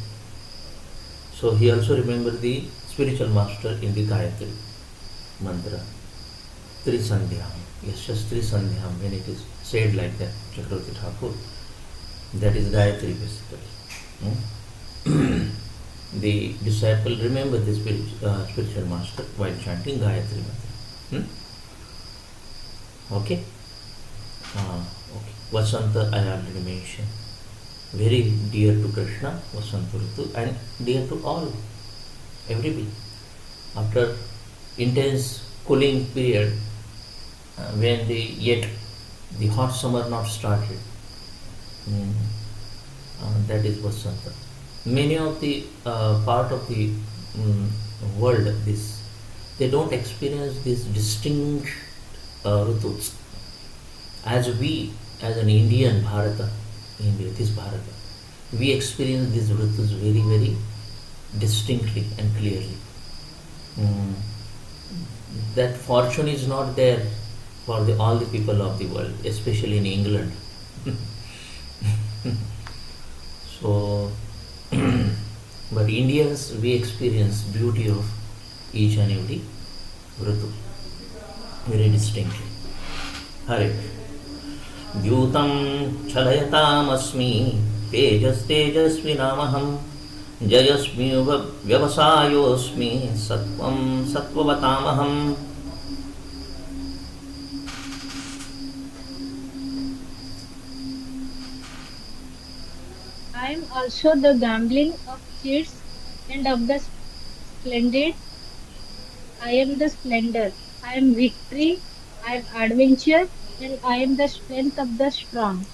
So he also remembers the spiritual master in the Gayatri mantra. Tri Sandhyam. Yes, just Tri Sandhyam, when it is said like that, Chakravarti Thakur, that is Gayatri basically. The disciple remember the spiritual master while chanting Gayatri mantra. Okay? Okay. Vasanta I already mentioned. Very dear to Krishna, Vasanta Ritu, and dear to all, everybody. After intense cooling period, when yet the hot summer not started, that is Vasanta. Many of the part of the world, they don't experience these distinct Ritus. As we, as an Indian Bharata, India, this Bharata, we experience these Ritus very, very distinctly and clearly. That fortune is not there for all the people of the world, especially in England. So, but Indians, we experience beauty of each and every Ritu very distinctly. Hare Dyutam Chalayatam Tejas Vinamaham Jayasmi Vyavasayosmi Sattvam Sattvavatamaham. I am also the gambling of cheats and of the splendid. I am the splendor. I am victory. I am adventure, and I am the strength of the strong.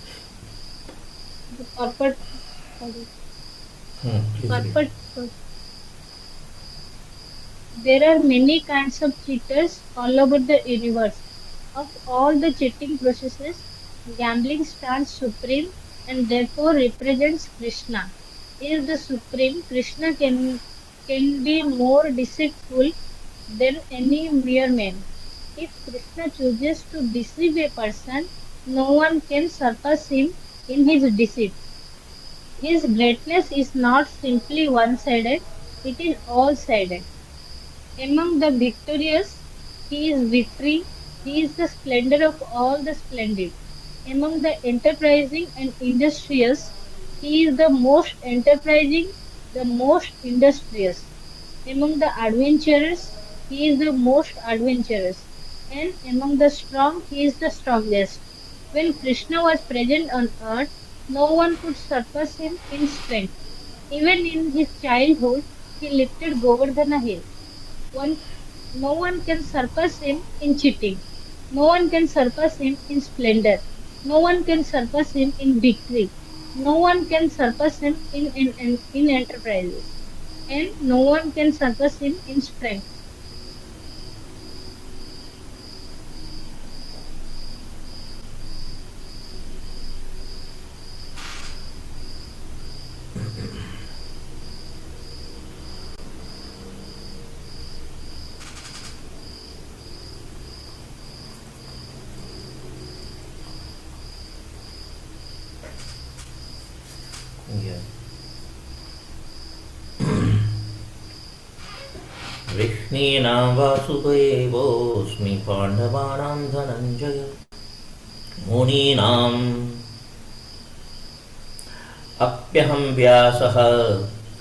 The purport. There are many kinds of cheaters all over the universe. Of all the cheating processes, gambling stands supreme and therefore represents Krishna. He is the supreme. Krishna can be more deceitful than any mere man. If Krishna chooses to deceive a person, no one can surpass him in his deceit. His greatness is not simply one-sided, it is all-sided. Among the victorious, he is victory, he is the splendor of all the splendid. Among the enterprising and industrious, he is the most enterprising, the most industrious. Among the adventurous, he is the most adventurous. And among the strong, he is the strongest. When Krishna was present on earth, no one could surpass him in strength. Even in his childhood, he lifted Govardhana hill. No one can surpass him in cheating. No one can surpass him in splendor. No one can surpass him in victory. No one can surpass him in enterprises. And no one can surpass him in strength. Yeah. वृष्णीनां वासुदेवोऽस्मि पाण्डवानां धनञ्जय मुनीनाम् अप्यहं व्यासः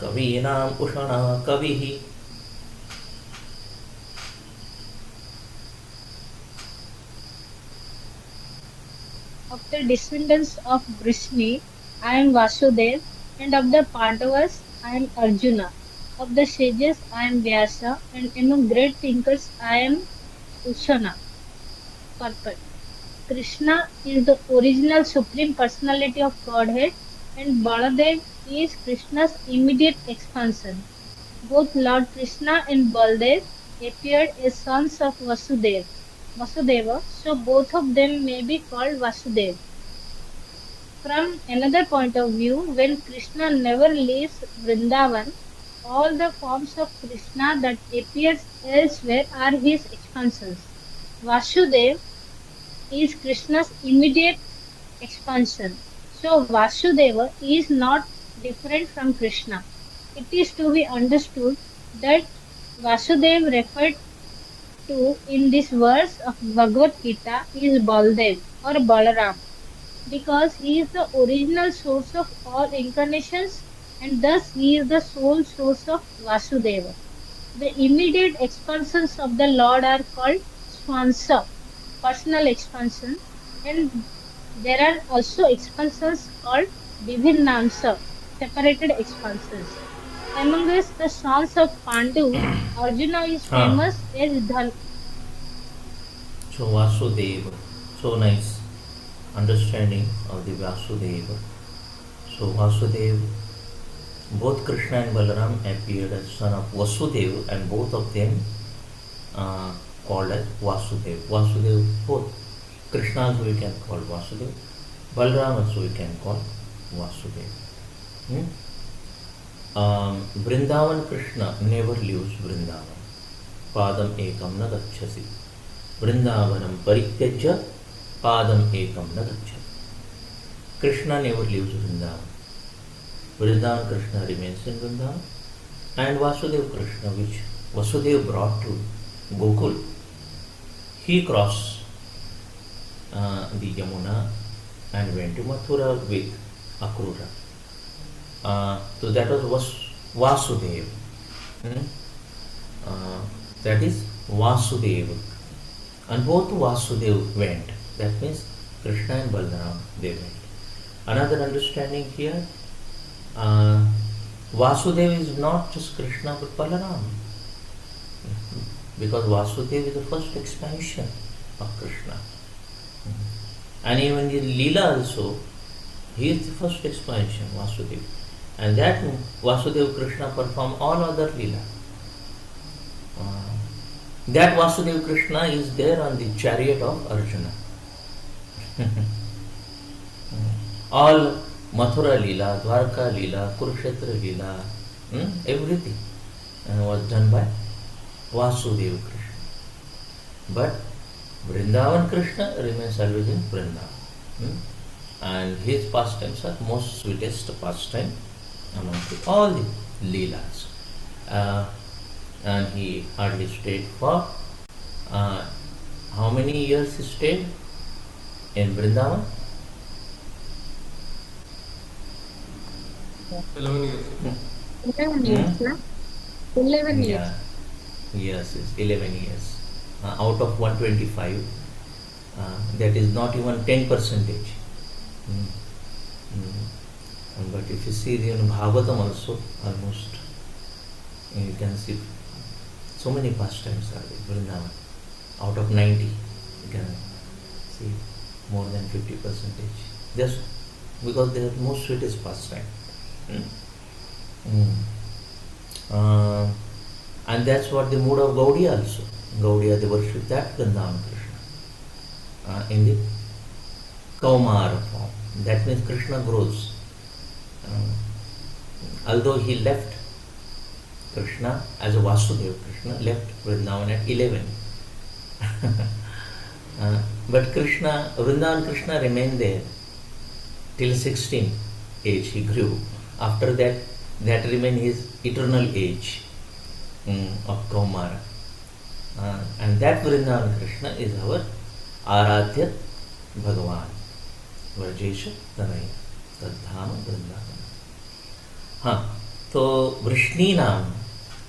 कवीनाम् उषणः कविः Of the descendants of Vrishni, I am Vasudev, and of the Pandavas, I am Arjuna. Of the sages, I am Vyasa, and among great thinkers, I am Ushana. Purport. Krishna is the original Supreme Personality of Godhead, and Baladev is Krishna's immediate expansion. Both Lord Krishna and Baldev appeared as sons of Vasudeva, so both of them may be called Vasudev. From another point of view, when Krishna never leaves Vrindavan, all the forms of Krishna that appears elsewhere are his expansions. Vasudev is Krishna's immediate expansion. So Vasudeva is not different from Krishna. It is to be understood that Vasudeva referred to in this verse of Bhagavad Gita is Baldev or Balaram, because he is the original source of all incarnations and thus he is the sole source of Vasudeva. The immediate expansions of the Lord are called Swansa, personal expansion, and there are also expansions called Vivinnamsa, separated expansions. Among us, the sons of Pandu, Arjuna is famous as Dhan. So Vasudeva, so nice understanding of the Vasudeva. So Vasudeva, both Krishna and Balaram appeared as son of Vasudeva, and both of them called as Vasudeva. Vasudeva, both Krishna also we can call Vasudeva, Balaram also we can call Vasudeva. Vrindavan Krishna never leaves Vrindavan. Padam ekam na gacchasi. Vrindavanam parityajya padam ekam na gacchasi. Krishna never leaves Vrindavan. Vrindavan Krishna remains in Vrindavan, and Vasudeva Krishna, which Vasudeva brought to Gokul, he crossed the Yamuna and went to Mathura with Akrura. So that was Vasudeva. That is Vasudeva. And both Vasudeva went. That means Krishna and Balaram, they went. Another understanding here, Vasudeva is not just Krishna but Balaram. Because Vasudeva is the first expansion of Krishna. And even in Leela also, he is the first expansion, Vasudeva. And that Vasudeva Krishna perform all other Leela. That Vasudeva Krishna is there on the chariot of Arjuna. All Mathura Leela, Dwarka Leela, Kurukshetra Leela, everything was done by Vasudeva Krishna. But Vrindavan Krishna remains always in Vrindavan. And his pastimes are most sweetest pastime among all the Leelas. And he hardly stayed for how many years he stayed in Vrindavan? 11 years. 11 years, no? 11 years. Yeah. Yes, it's 11 years. Out of 125, that is not even 10%. But if you see the Bhagavatam also, almost you can see so many pastimes are there, Vrindavan. Out of 90, you can see more than 50%. Just because they are most sweetest pastime. And that's what the mood of Gaudiya also. Gaudiya, they worship that Vrindavan Krishna in the Kaumara form. That means Krishna grows. Although he left Krishna as a Vasudeva, Krishna left Vrindavan at 11. But Krishna, Vrindavan Krishna remained there till 16 age, he grew. After that, that remained his eternal age of Kaumara. And that Vrindavan Krishna is our Aradhya Bhagavan. Vrajesha Tanaya Tadhama Vrindavan. So Vrishni Naam,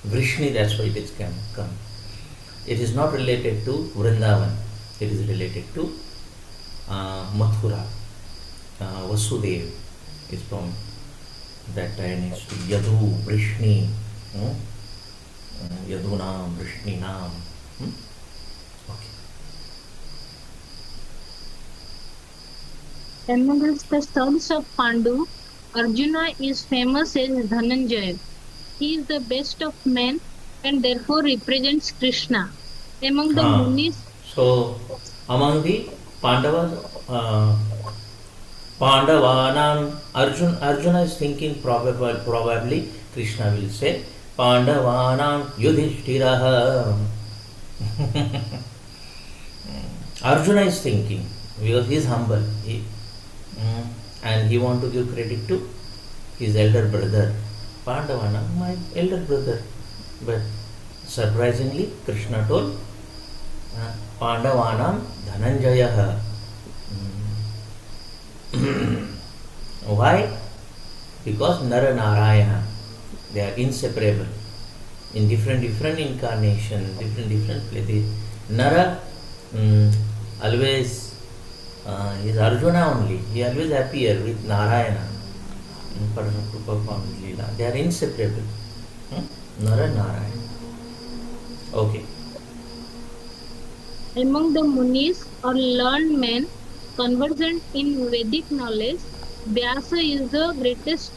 Vrishni, that's why it is come. It is not related to Vrindavan. It is related to Mathura. Vasudev is from that dynasty. Yadu, Vrishni, Yadu Naam, Vrishni Naam. Okay. Amongst the sons of Pandu, Arjuna is famous as Dhananjaya. He is the best of men and therefore represents Krishna. Among the Munis, so among the Pandavas, Pandavanam, Arjuna is thinking probably Krishna will say Pandavanam Yudhishthiraha. Arjuna is thinking because he is humble. And he want to give credit to his elder brother. Pandavana, my elder brother. But surprisingly, Krishna told Pandavanam Dhananjayaha. Why? Because Nara Narayana, they are inseparable. In different incarnations, different places. Nara always is Arjuna only. He always appears with Narayana to perform Leela. They are inseparable. Nara Narayana. Okay. among the Munis or learned men conversant in Vedic knowledge, Vyasa is the greatest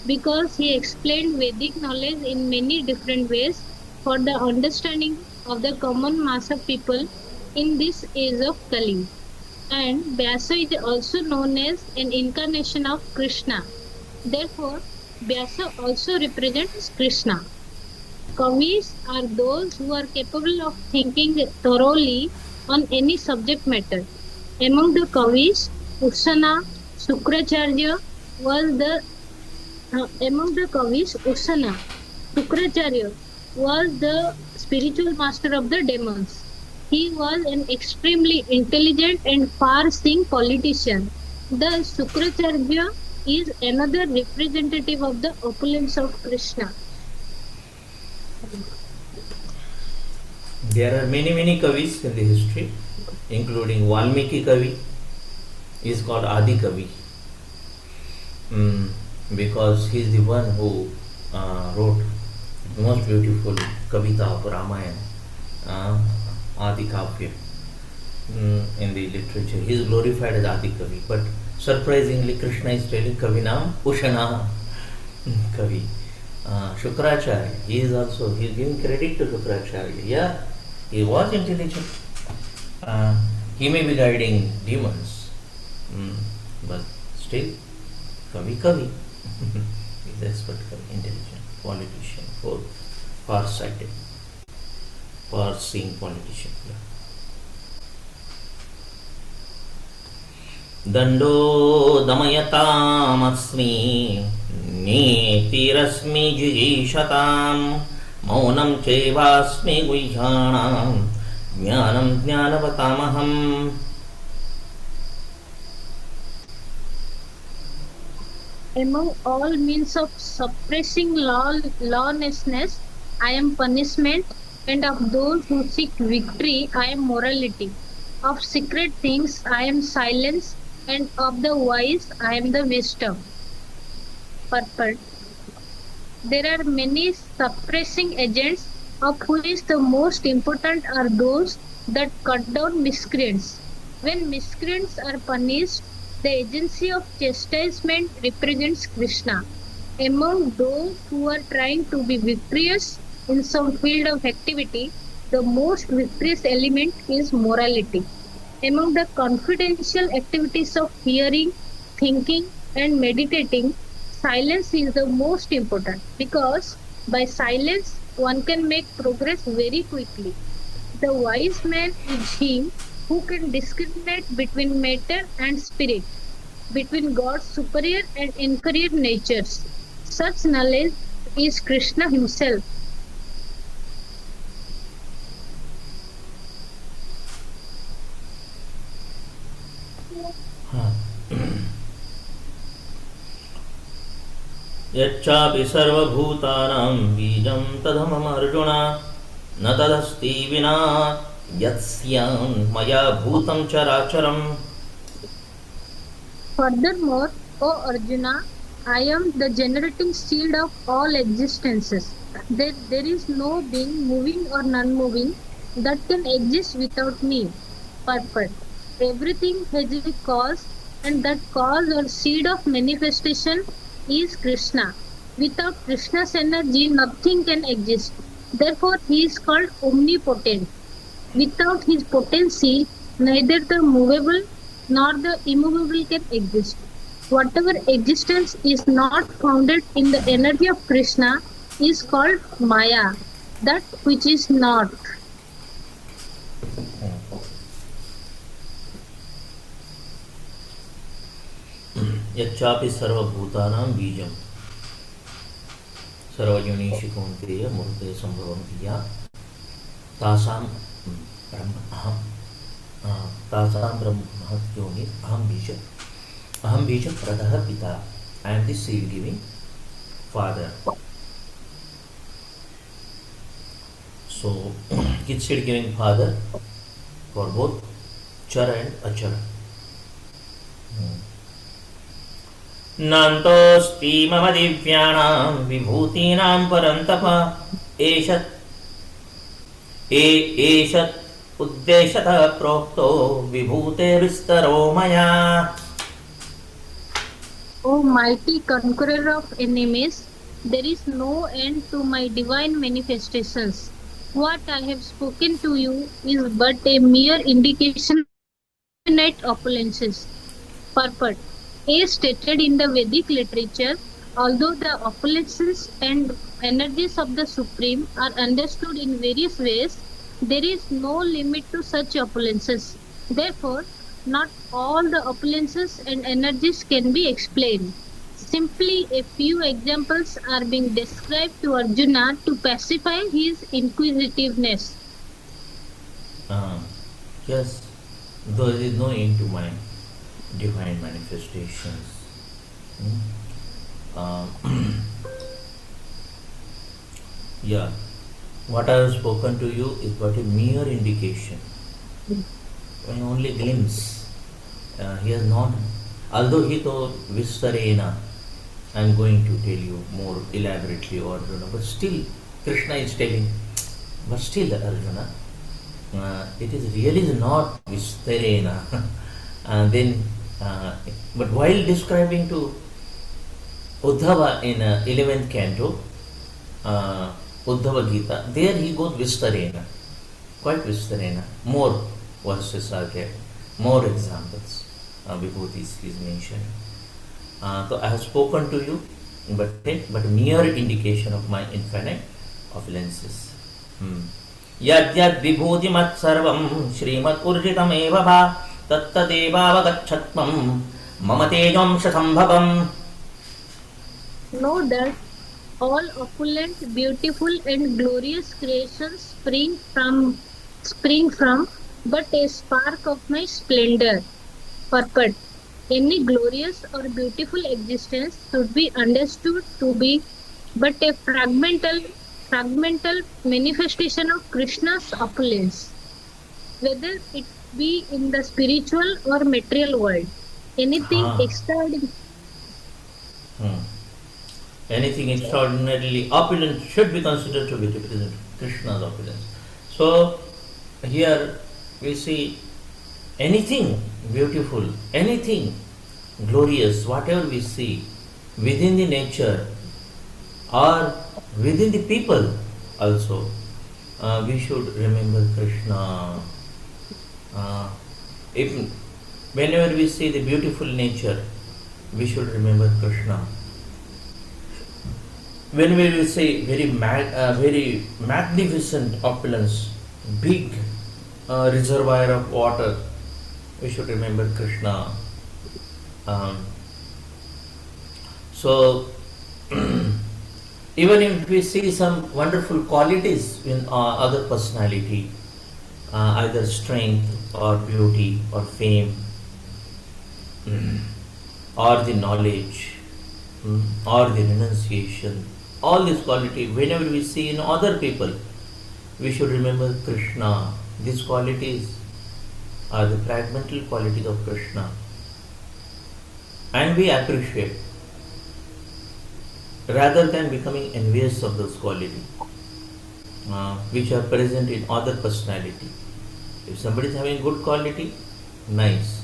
because he explained Vedic knowledge in many different ways for the understanding of the common mass of people in this age of Kali. And Vyasa is also known as an incarnation of Krishna. Therefore, Vyasa also represents Krishna. Kavis are those who are capable of thinking thoroughly on any subject matter. Among the Kavis, Usana, Sukracharya was the Sukracharya was the spiritual master of the demons. He was an extremely intelligent and far-seeing politician. The Sukracharya is another representative of the opulence of Krishna. There are many Kavis in the history, including Valmiki Kavi. He is called Adi Kavi because he is the one who wrote the most beautiful Kavita of Ramayana, Adi Kavya, in the literature. He is glorified as Adi Kavi, but surprisingly Krishna is telling Kavinam Ushana Kavi. Shukracharya, he is giving credit to Shukracharya. Yeah, he was intelligent. He may be guiding demons, but still Kavi. He is expert Kavi, intelligent, politician, far-sighted, far-seeing politician. Yeah. Dando damayatam Netirasmi jijishatam Maunam chevasmi guhyanam Jnanam jnanavatamaham. Among all means of suppressing lawlessness, I am punishment, and of those who seek victory, I am morality. Of secret things, I am silence, and of the wise, I am the wisdom. Purport. There are many suppressing agents, of which the most important are those that cut down miscreants. When miscreants are punished, the agency of chastisement represents Krishna. Among those who are trying to be victorious in some field of activity, the most victorious element is morality. Among the confidential activities of hearing, thinking, and meditating, silence is the most important because by silence one can make progress very quickly. The wise man is he who can discriminate between matter and spirit, between God's superior and inferior natures. Such knowledge is Krishna himself. यच्चापि सर्वभूतानां बीजं तदहम् अर्जुन न तदस्ति विना यत्स्यां मया भूतं चराचरम्. Furthermore, O Arjuna, I am the generating seed of all existences. There is no being, moving or non-moving, that can exist without me. Purport. Everything has a cause, and that cause or seed of manifestation is Krishna. Without Krishna's energy, nothing can exist. Therefore, he is called omnipotent. Without his potency, neither the movable nor the immovable can exist. Whatever existence is not founded in the energy of Krishna is called Maya, that which is not. यच्चापि सर्वभूतानां बीजं सर्वयोनिषु कौन्तेय मूर्ते सम्भवं धिया तासां ब्रह्मयोनि अहं बीजं प्रदः पिता. I am the seed giving father. So it's seed giving father for both chara and achara. नान्तोऽस्ति मम दिव्यानां विभूतीनां परन्तप एषत् उद्देशतः प्रोक्तो विभूतेर्विस्तरो मया. O mighty conqueror of enemies, there is no end to my divine manifestations. What I have spoken to you is but a mere indication of infinite opulences. Purport. As stated in the Vedic literature, although the opulences and energies of the Supreme are understood in various ways, there is no limit to such opulences. Therefore, not all the opulences and energies can be explained. Simply a few examples are being described to Arjuna to pacify his inquisitiveness. Yes, there is no end to my divine manifestations. Yeah, what I have spoken to you is but a mere indication, an only glimpse. He has not, although he told Vistarena, I am going to tell you more elaborately, or but still Krishna is telling, but still Arjuna, it is really not Vistarena. But while describing to Uddhava in 11th canto, Uddhava Gita, there he goes Vistarena, quite Vistarena. More verses are there, more examples, Vibhutis is mentioned. So I have spoken to you, but mere indication of my infinite opulences. Yadyad vibhutimad sarvam Srimad Urjitam eva va Tattadevavagachatmam Mama tejam sambhavam. Know that all opulent, beautiful, and glorious creations spring from but a spark of my splendor. Purport. Any glorious or beautiful existence should be understood to be but a fragmental manifestation of Krishna's opulence. Whether it be in the spiritual or material world, anything extraordinary. Anything extraordinarily opulent should be considered to be represented Krishna's opulence. So here we see anything beautiful, anything glorious, whatever we see within the nature or within the people also, we should remember Krishna. If whenever we see the beautiful nature, we should remember Krishna. Whenever we see very magnificent opulence, big reservoir of water, we should remember Krishna. So even if we see some wonderful qualities in other personality, either strength or beauty or fame, or the knowledge, or the renunciation, all these qualities, whenever we see in other people, we should remember Krishna. These qualities are the fragmental qualities of Krishna, and we appreciate rather than becoming envious of those qualities which are present in other personality. If somebody is having good quality, nice.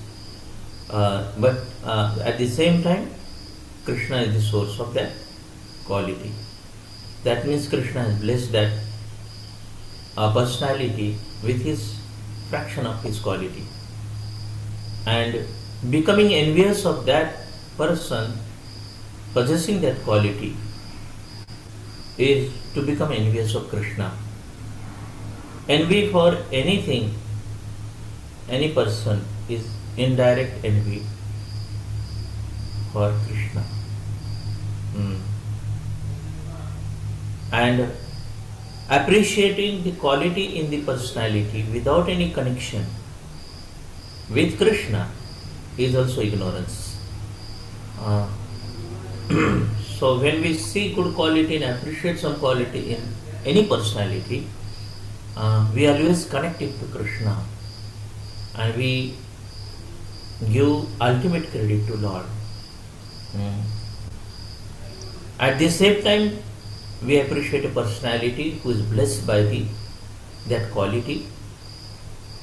But at the same time, Krishna is the source of that quality. That means Krishna has blessed that personality with his fraction of his quality. And becoming envious of that person possessing that quality is to become envious of Krishna. Envy for anything, any person, is indirect envy for Krishna. And appreciating the quality in the personality without any connection with Krishna is also ignorance. So when we see good quality and appreciate some quality in any personality, we always connect it to Krishna, and we give ultimate credit to Lord. At the same time, we appreciate a personality who is blessed by that quality,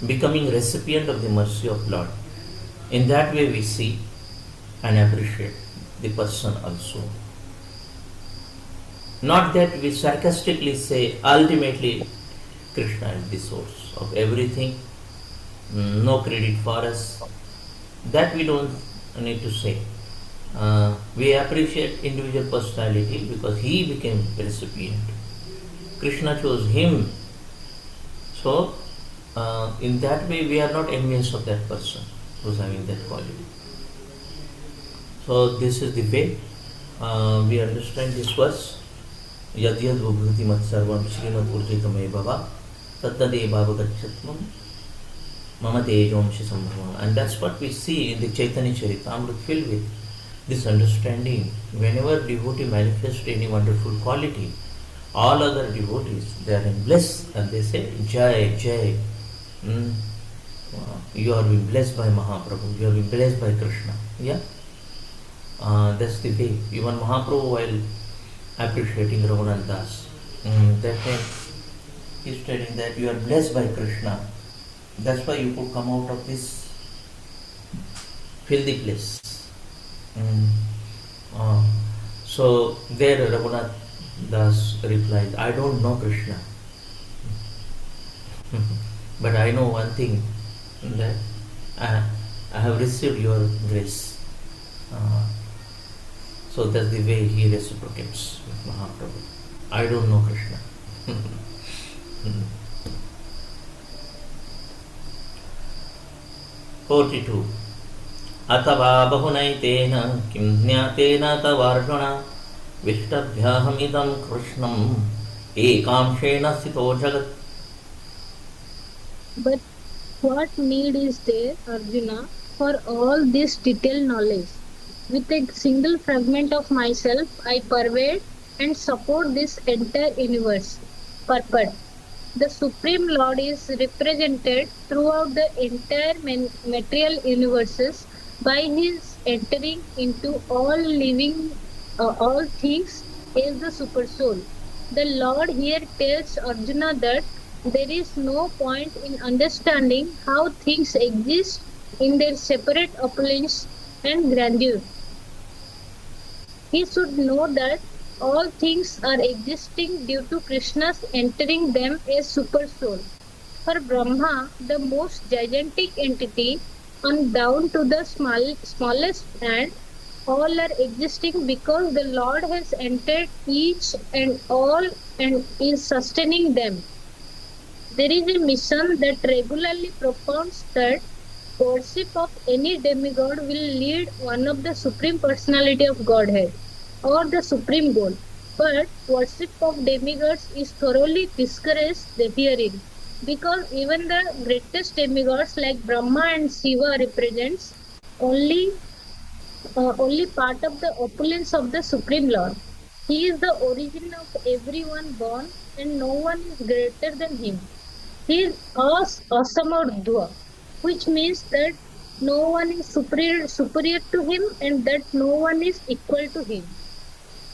becoming recipient of the mercy of Lord. In that way we see and appreciate the person also. Not that we sarcastically say ultimately Krishna is the source of everything, no credit for us. That we don't need to say. We appreciate individual personality because he became the recipient. Krishna chose him. So in that way we are not envious of that person who is having that quality. So this is the way we understand this verse. Yad yad vibhuti mat sarvam srimad urjitame bhava tattadevavagachatvam mama tejomshi sambhavam. And that's what we see in the Chaitanya Charitamrita, filled with this understanding. Whenever devotee manifests any wonderful quality, all other devotees, they are in bliss and they say Jai Jai. You are being blessed by Mahaprabhu, you are being blessed by Krishna. Yeah, that's the way. Even Mahaprabhu, while appreciating Raghunath Das, that time he is stating that you are blessed by Krishna. That's why you could come out of this filthy place. So there Raghunath Das replied, I don't know Krishna, but I know one thing, that I have received your grace. So that's the way he reciprocates with Mahaprabhu. I don't know Krishna. 42. अथवा बहुनैतेन किं ज्ञातेन तवार्जुन विष्टभ्याहमिदं कृष्णम् एकांशेन स्थितो जगत्. But what need is there, Arjuna, for all this detailed knowledge? With a single fragment of myself, I pervade and support this entire universe. Purport. The Supreme Lord is represented throughout the entire material universes by his entering into all living, all things as the super soul. The Lord here tells Arjuna that There is no point in understanding how things exist in their separate opulence and grandeur. He should know that all things are existing due to Krishna's entering them as super soul. For Brahma, the most gigantic entity, on down to the smallest ant, all are existing because the Lord has entered each and all and is sustaining them. There is a mission that regularly propounds that worship of any demigod will lead one of the Supreme Personality of Godhead or the Supreme Goal. But worship of demigods is thoroughly discouraged herein because even the greatest demigods like Brahma and Shiva represents only only part of the opulence of the Supreme Lord. He is the origin of everyone born and no one is greater than him. He is asamardhva, which means that no one is superior to him and that no one is equal to him.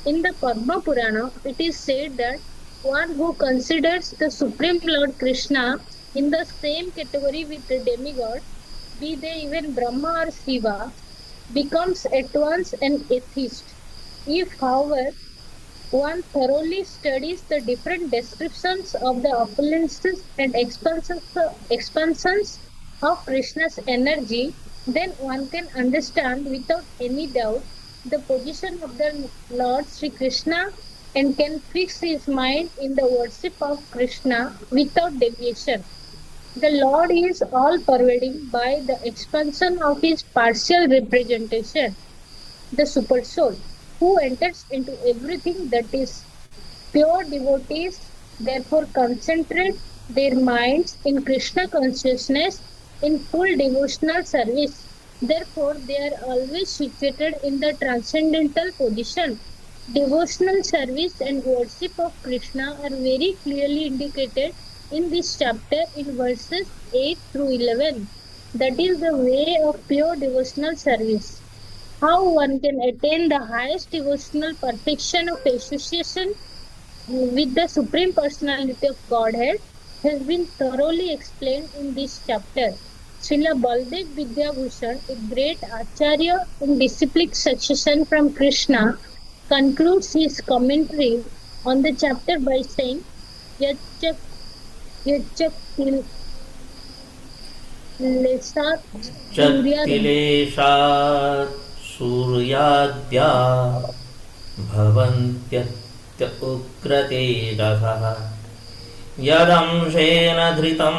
In the Padma Purana, it is said that one who considers the Supreme Lord Krishna in the same category with the demigods, be they even Brahma or Shiva, becomes at once an atheist. If, however, one thoroughly studies the different descriptions of the opulences and expansions of Krishna's energy, then one can understand without any doubt the position of the Lord Sri Krishna and can fix his mind in the worship of Krishna without deviation. The Lord is all pervading by the expansion of his partial representation, the super soul, who enters into everything that is. Pure devotees therefore concentrate their minds in Krishna consciousness in full devotional service. Therefore, they are always situated in the transcendental position. Devotional service and worship of Krishna are very clearly indicated in this chapter in verses 8 through 11. That is the way of pure devotional service. How one can attain the highest devotional perfection of association with the Supreme Personality of Godhead has been thoroughly explained in this chapter. Srila Baldev Vidyabhushan, a great Acharya in disciplic succession from Krishna, concludes his commentary on the chapter by saying, Yachak Lesat चत्तिलेशात् सूर्याद्या भवन्त्यत्य उग्रतेजसः यदंशेन धृतं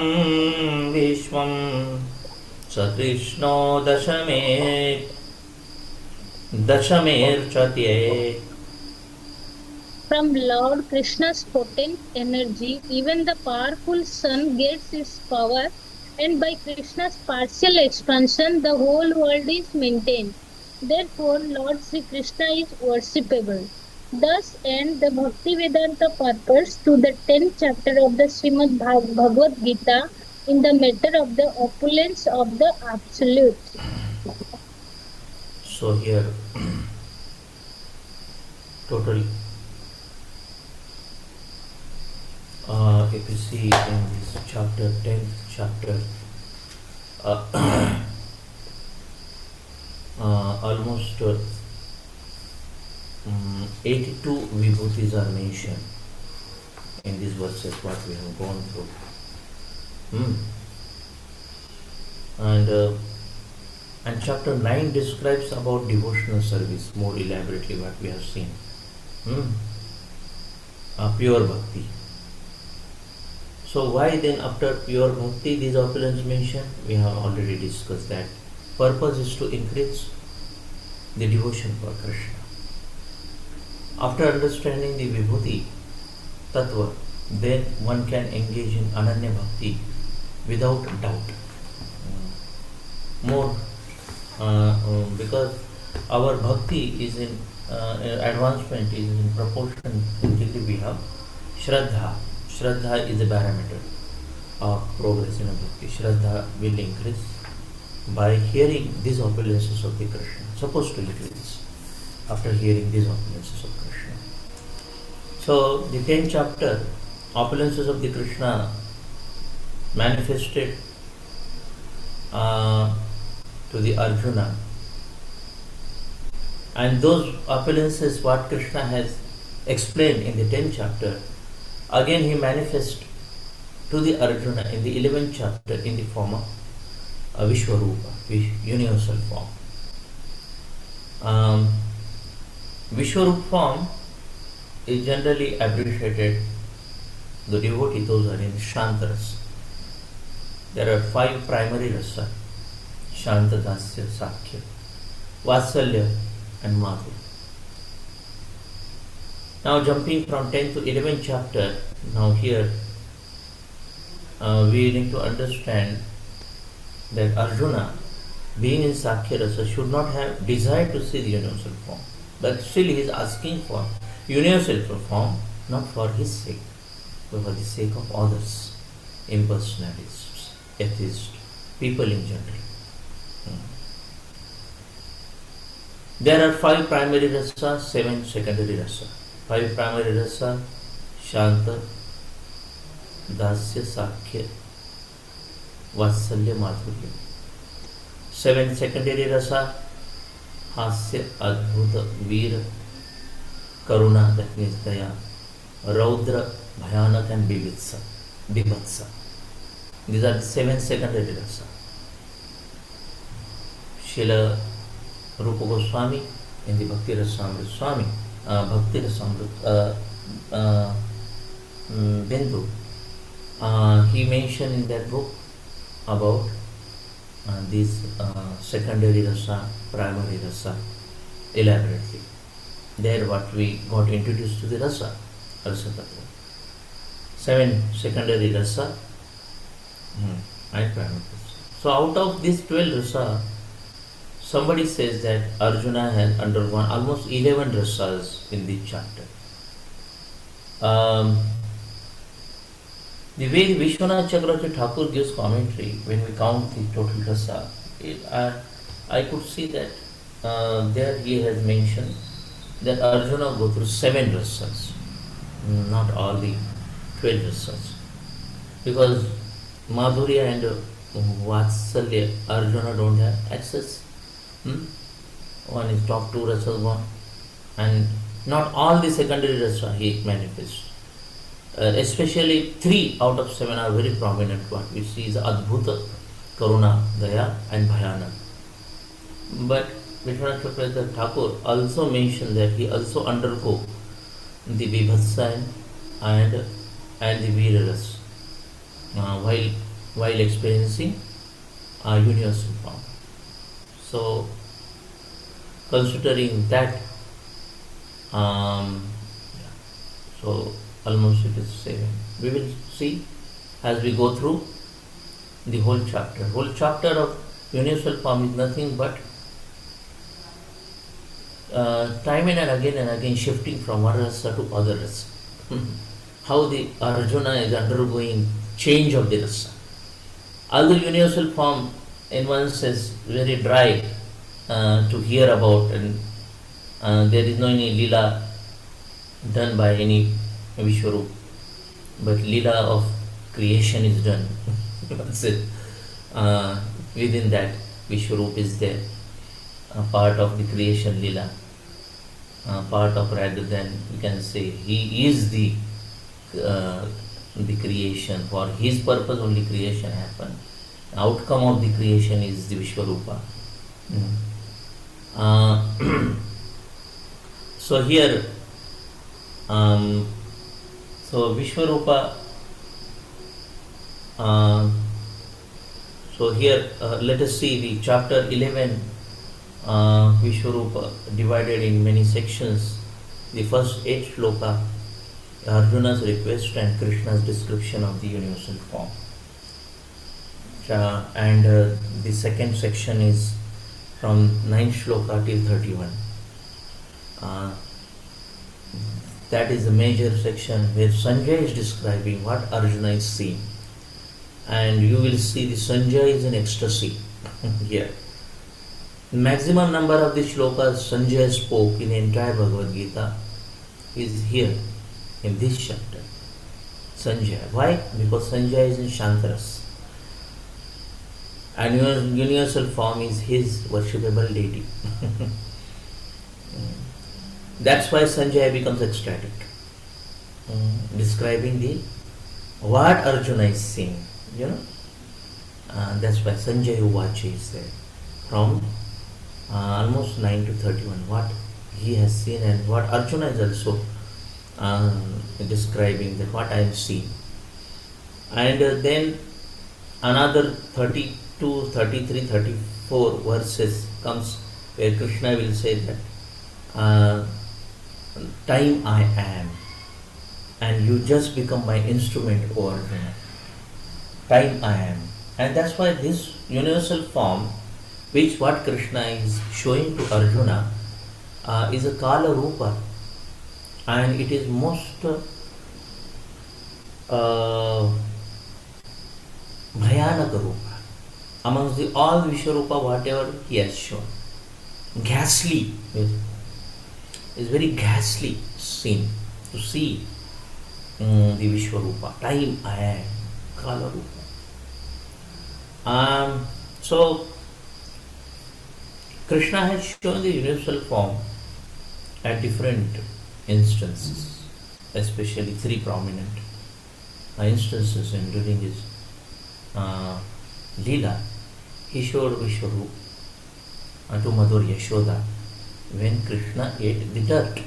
विश्वं स कृष्णो दशमेर्चते. From Lord Krishna's potent energy, even the powerful sun gets its power, and by Krishna's partial expansion, the whole world is maintained. Therefore, Lord Sri Krishna is worshipable. Thus ends the Bhakti Vedanta purpose to the 10th chapter of the Srimad Bhagavad Gita in the matter of the opulence of the Absolute. So here, total, if you see in this chapter, 10th chapter, almost 82 vibhutis are mentioned in these verses, what we have gone through. And chapter 9 describes about devotional service more elaborately, what we have seen. Pure bhakti. So why then after pure bhakti these opulence mentioned? We have already discussed that. Purpose is to increase the devotion for Krishna. After understanding the vibhuti tattva, then one can engage in ananya bhakti without doubt. More because our bhakti is in advancement is in proportion until we have Shraddha. Shraddha is a parameter of progress in a bhakti. Shraddha will increase by hearing these opulences of the Krishna. Supposed to increase after hearing these opulences of Krishna. So the 10th chapter, opulences of the Krishna, manifested to the Arjuna, and those appearances what Krishna has explained in the 10th chapter, again he manifests to the Arjuna in the 11th chapter in the form of a Vishwarupa, universal form. Vishwarupa form is generally appreciated the devotee, those are in Shantaras. There are 5 primary rasa: Shanta, Dasya, Sakhya, Vatsalya and Madhurya. Now jumping from 10th to 11th chapter, now here we need to understand that Arjuna, being in Sakhya rasa, should not have desired to see the universal form, but still he is asking for universal form, not for his sake, but for the sake of others, impersonalists, atheists, people in general. There are 5 primary rasa, 7 secondary rasa. 5 primary rasa: Shanta, Dasya, Sakhya, Vatsalya, Madhurya. 7 secondary rasa: Hasya, Adbhuta, Veera, Karuna, that means Daya, Raudra, Bhayanak and Bibhatsa. These are the 7 secondary rasa. Srila Rupa Goswami in the Bhakti Rasamrita Swami, Bhakti Rasamrita Bindu, he mentioned in that book about these secondary rasa, primary rasa elaborately. There what we got introduced to the rasa tattva. 7 secondary rasa and primary rasa. So out of these 12 rasa, somebody says that Arjuna has undergone almost 11 rasas in this chapter. The way Vishwanath Chakravarti Thakur gives commentary, when we count the total rasa, I could see that there he has mentioned that Arjuna go through 7 rasas, not all the 12 rasas. Because Madhurya and Vatsalya, Arjuna don't have access. One is top 2 rasas one, and not all the secondary rasa he manifests. Especially 3 out of 7 are very prominent. What we see is Adbhuta, Karuna, Daya and Bhayana. But Vishwanath Chakravarti Thakur also mentioned that he also undergo the Bibhatsa and the Veera rasa while experiencing universal form. So considering that, so almost it is 7. We will see as we go through the whole chapter. Whole chapter of universal form is nothing but time and again shifting from one rasa to other rasa. How the Arjuna is undergoing change of the rasa. Although universal form in one sense very dry to hear about, and there is no any lila done by any Vishwarup, but lila of creation is done. Within that Vishwarup is there, part of the creation lila, part of, rather than we can say he is the creation. For his purpose only creation happened. Outcome of the creation is the Vishwarupa. So here, so Vishwarupa, so here let us see the chapter 11, Vishwarupa divided in many sections. The first 8 shloka, Arjuna's request and Krishna's description of the universal form. And the second section is from 9th shloka till 31. That is the major section where Sanjay is describing what Arjuna is seeing. And you will see the Sanjay is in ecstasy here. Maximum number of the shlokas Sanjay spoke in the entire Bhagavad Gita is here in this chapter. Sanjaya. Why? Because Sanjaya is in Shantaras. And your universal form is his worshipable deity. That's why Sanjaya becomes ecstatic. Describing what Arjuna is seeing, that's why Sanjaya Uvacha is there. From almost 9 to 31, what he has seen and what Arjuna is also describing, that what I am seeing. And then another 32, 33, 34 verses comes where Krishna will say that time I am, and you just become my instrument, O Arjuna. Time I am. And that's why this universal form, which what Krishna is showing to Arjuna, is a Kala Rupa, and it is most Bhayanaka Rupa amongst all Vishwarupa, whatever he has shown. Ghastly, is very ghastly scene to see the Vishwarupa. Time I am, Kala Rupa. So Krishna has shown the universal form at different instances, especially three prominent instances during his Leela. He showed Vishwarupa to Madhur Yashoda when Krishna ate the dirt.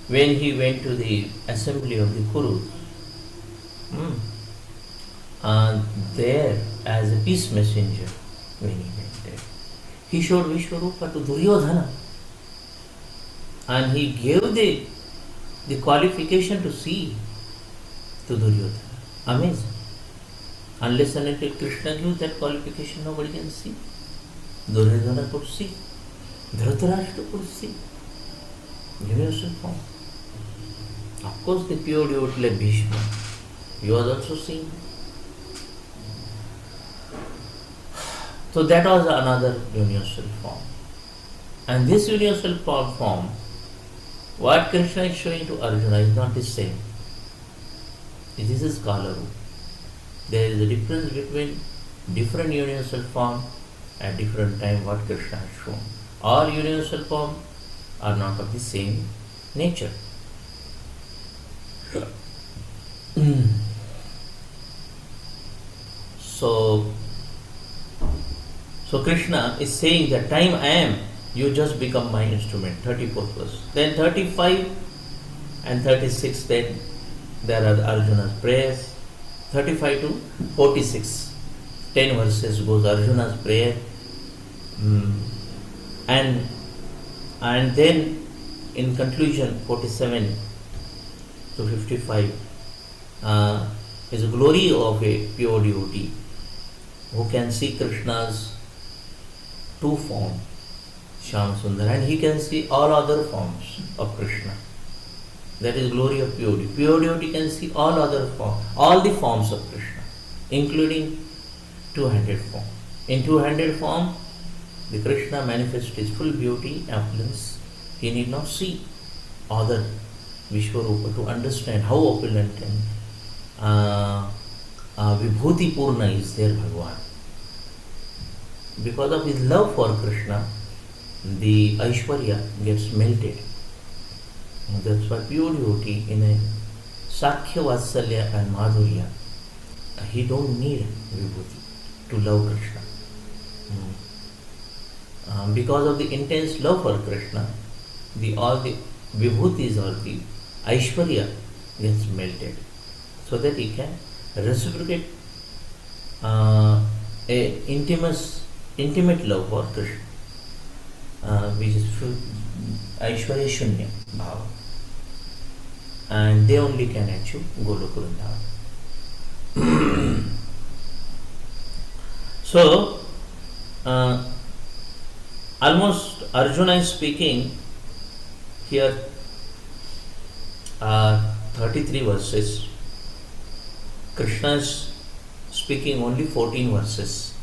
When he went to the assembly of the Kurus, there as a peace messenger, when he went there, he showed Vishwarupa to Duryodhana, and he gave the qualification to see to Duryodhana. Amazing. Unless and until Krishna gives that qualification, nobody can see. Duryodhana could see. Dhritarashtra could see. Universal form. Of course, the pure devotee like Bhishma, you are also seeing. So that was another universal form. And this universal form, what Krishna is showing to Arjuna is not the same. This is Kala Rupa. There is a difference between different universal form at different time what Krishna has shown. All universal form are not of the same nature. So Krishna is saying that time I am, you just become my instrument, 34th verse. Then 35 and 36, then there are Arjuna's prayers. 35 to 46, 10 verses goes Arjuna's prayer. And then in conclusion, 47 to 55 is a glory of a pure devotee who can see Krishna's two forms, Shyam Sundar, and he can see all other forms of Krishna. That is glory of pure devotee. Pure devotee can see all other forms, all the forms of Krishna, including two-handed form. In two-handed form, the Krishna manifests his full beauty, opulence. He need not see other Vishwarupa to understand how opulent and Vibhuti Purna is there Bhagavan. Because of his love for Krishna, the Aishwarya gets melted. And that's why pure devotee in a Sakhya Vatsalya and Madhurya, he don't need Vibhuti to love Krishna. Because of the intense love for Krishna, all the Vibhutis or the Aishwarya gets melted, so that he can reciprocate a intimate love for Krishna, which is Aishwarya Shunya Bhava. And they only can achieve Goloka Vrindavan. So, almost Arjuna is speaking here 33 verses. Krishna is speaking only 14 verses.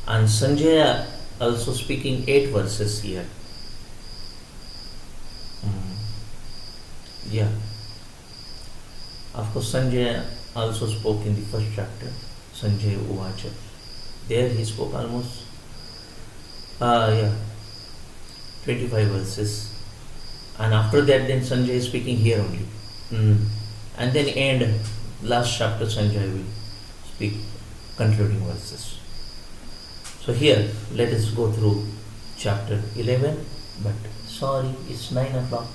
And Sanjaya also speaking 8 verses here. Yeah. Of course, Sanjay also spoke in the first chapter, Sanjay Uvacha. There he spoke almost, 25 verses. And after that, then Sanjay is speaking here only. And then end, last chapter, Sanjay will speak concluding verses. So here, let us go through chapter 11. But sorry, it's 9 o'clock.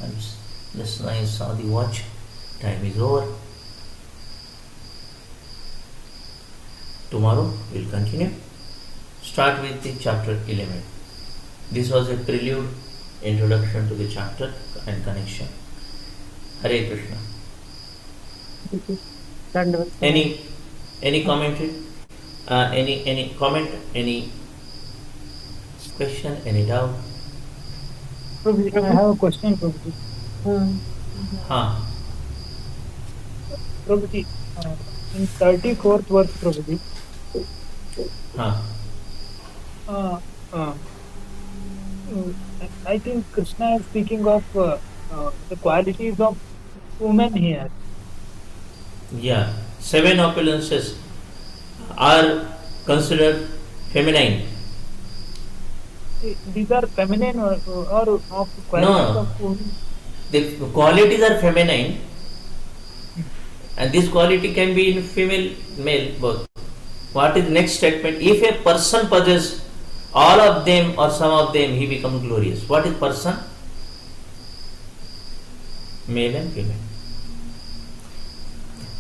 And just 9 saw the watch. Time is over. Tomorrow we'll continue. Start with the chapter 11. This was a prelude, introduction to the chapter and connection. Hare Krishna. Any commentary? Any comment? Any question? Any doubt? Prabhuji, I have a question, Prabhuji. Prabhuji, in 34th verse, Prabhuji, I think Krishna is speaking of the qualities of women here. Yeah, 7 opulences are considered feminine. These are feminine or of qualities of women? The qualities are feminine, and this quality can be in female, male, both. What is next statement? If a person possesses all of them or some of them, he becomes glorious. What is person? Male and female.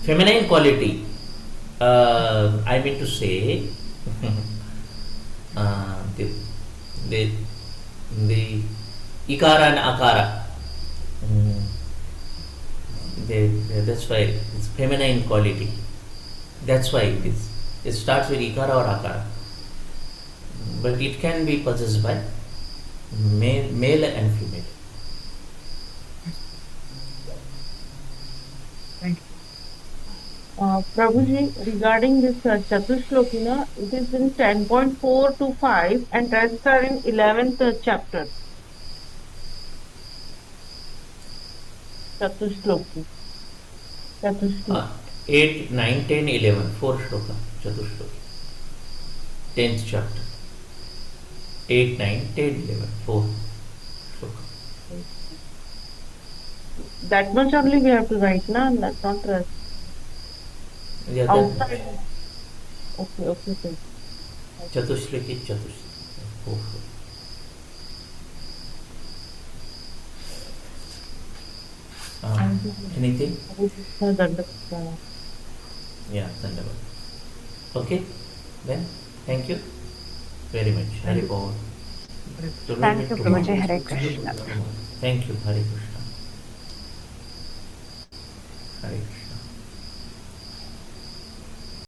Feminine quality, I mean to say, the ikara and akara. That's why it's feminine quality. That's why it is. It starts with ikara or akara. But it can be possessed by male and female. Thank you. Prabhuji, regarding this Chatushloki, it is in 10.4 to 5 and rest are in 11th chapter. Chatushloki. 8, 9, 10, 11, 4 shloka, Chatushloki. 10th chapter. 8, 9, 10, 11, 4 shloka. That much only we have to write, na? That's not rest. Yeah, Outside. Okay, sir. Chatushloki, 4 shloka. Anything? Yeah, Dandavad. Okay, then thank you very much. Hari Bol. Thank you, Prabhuji. Hare Krishna. Thank you, Hare Krishna. Hare Krishna.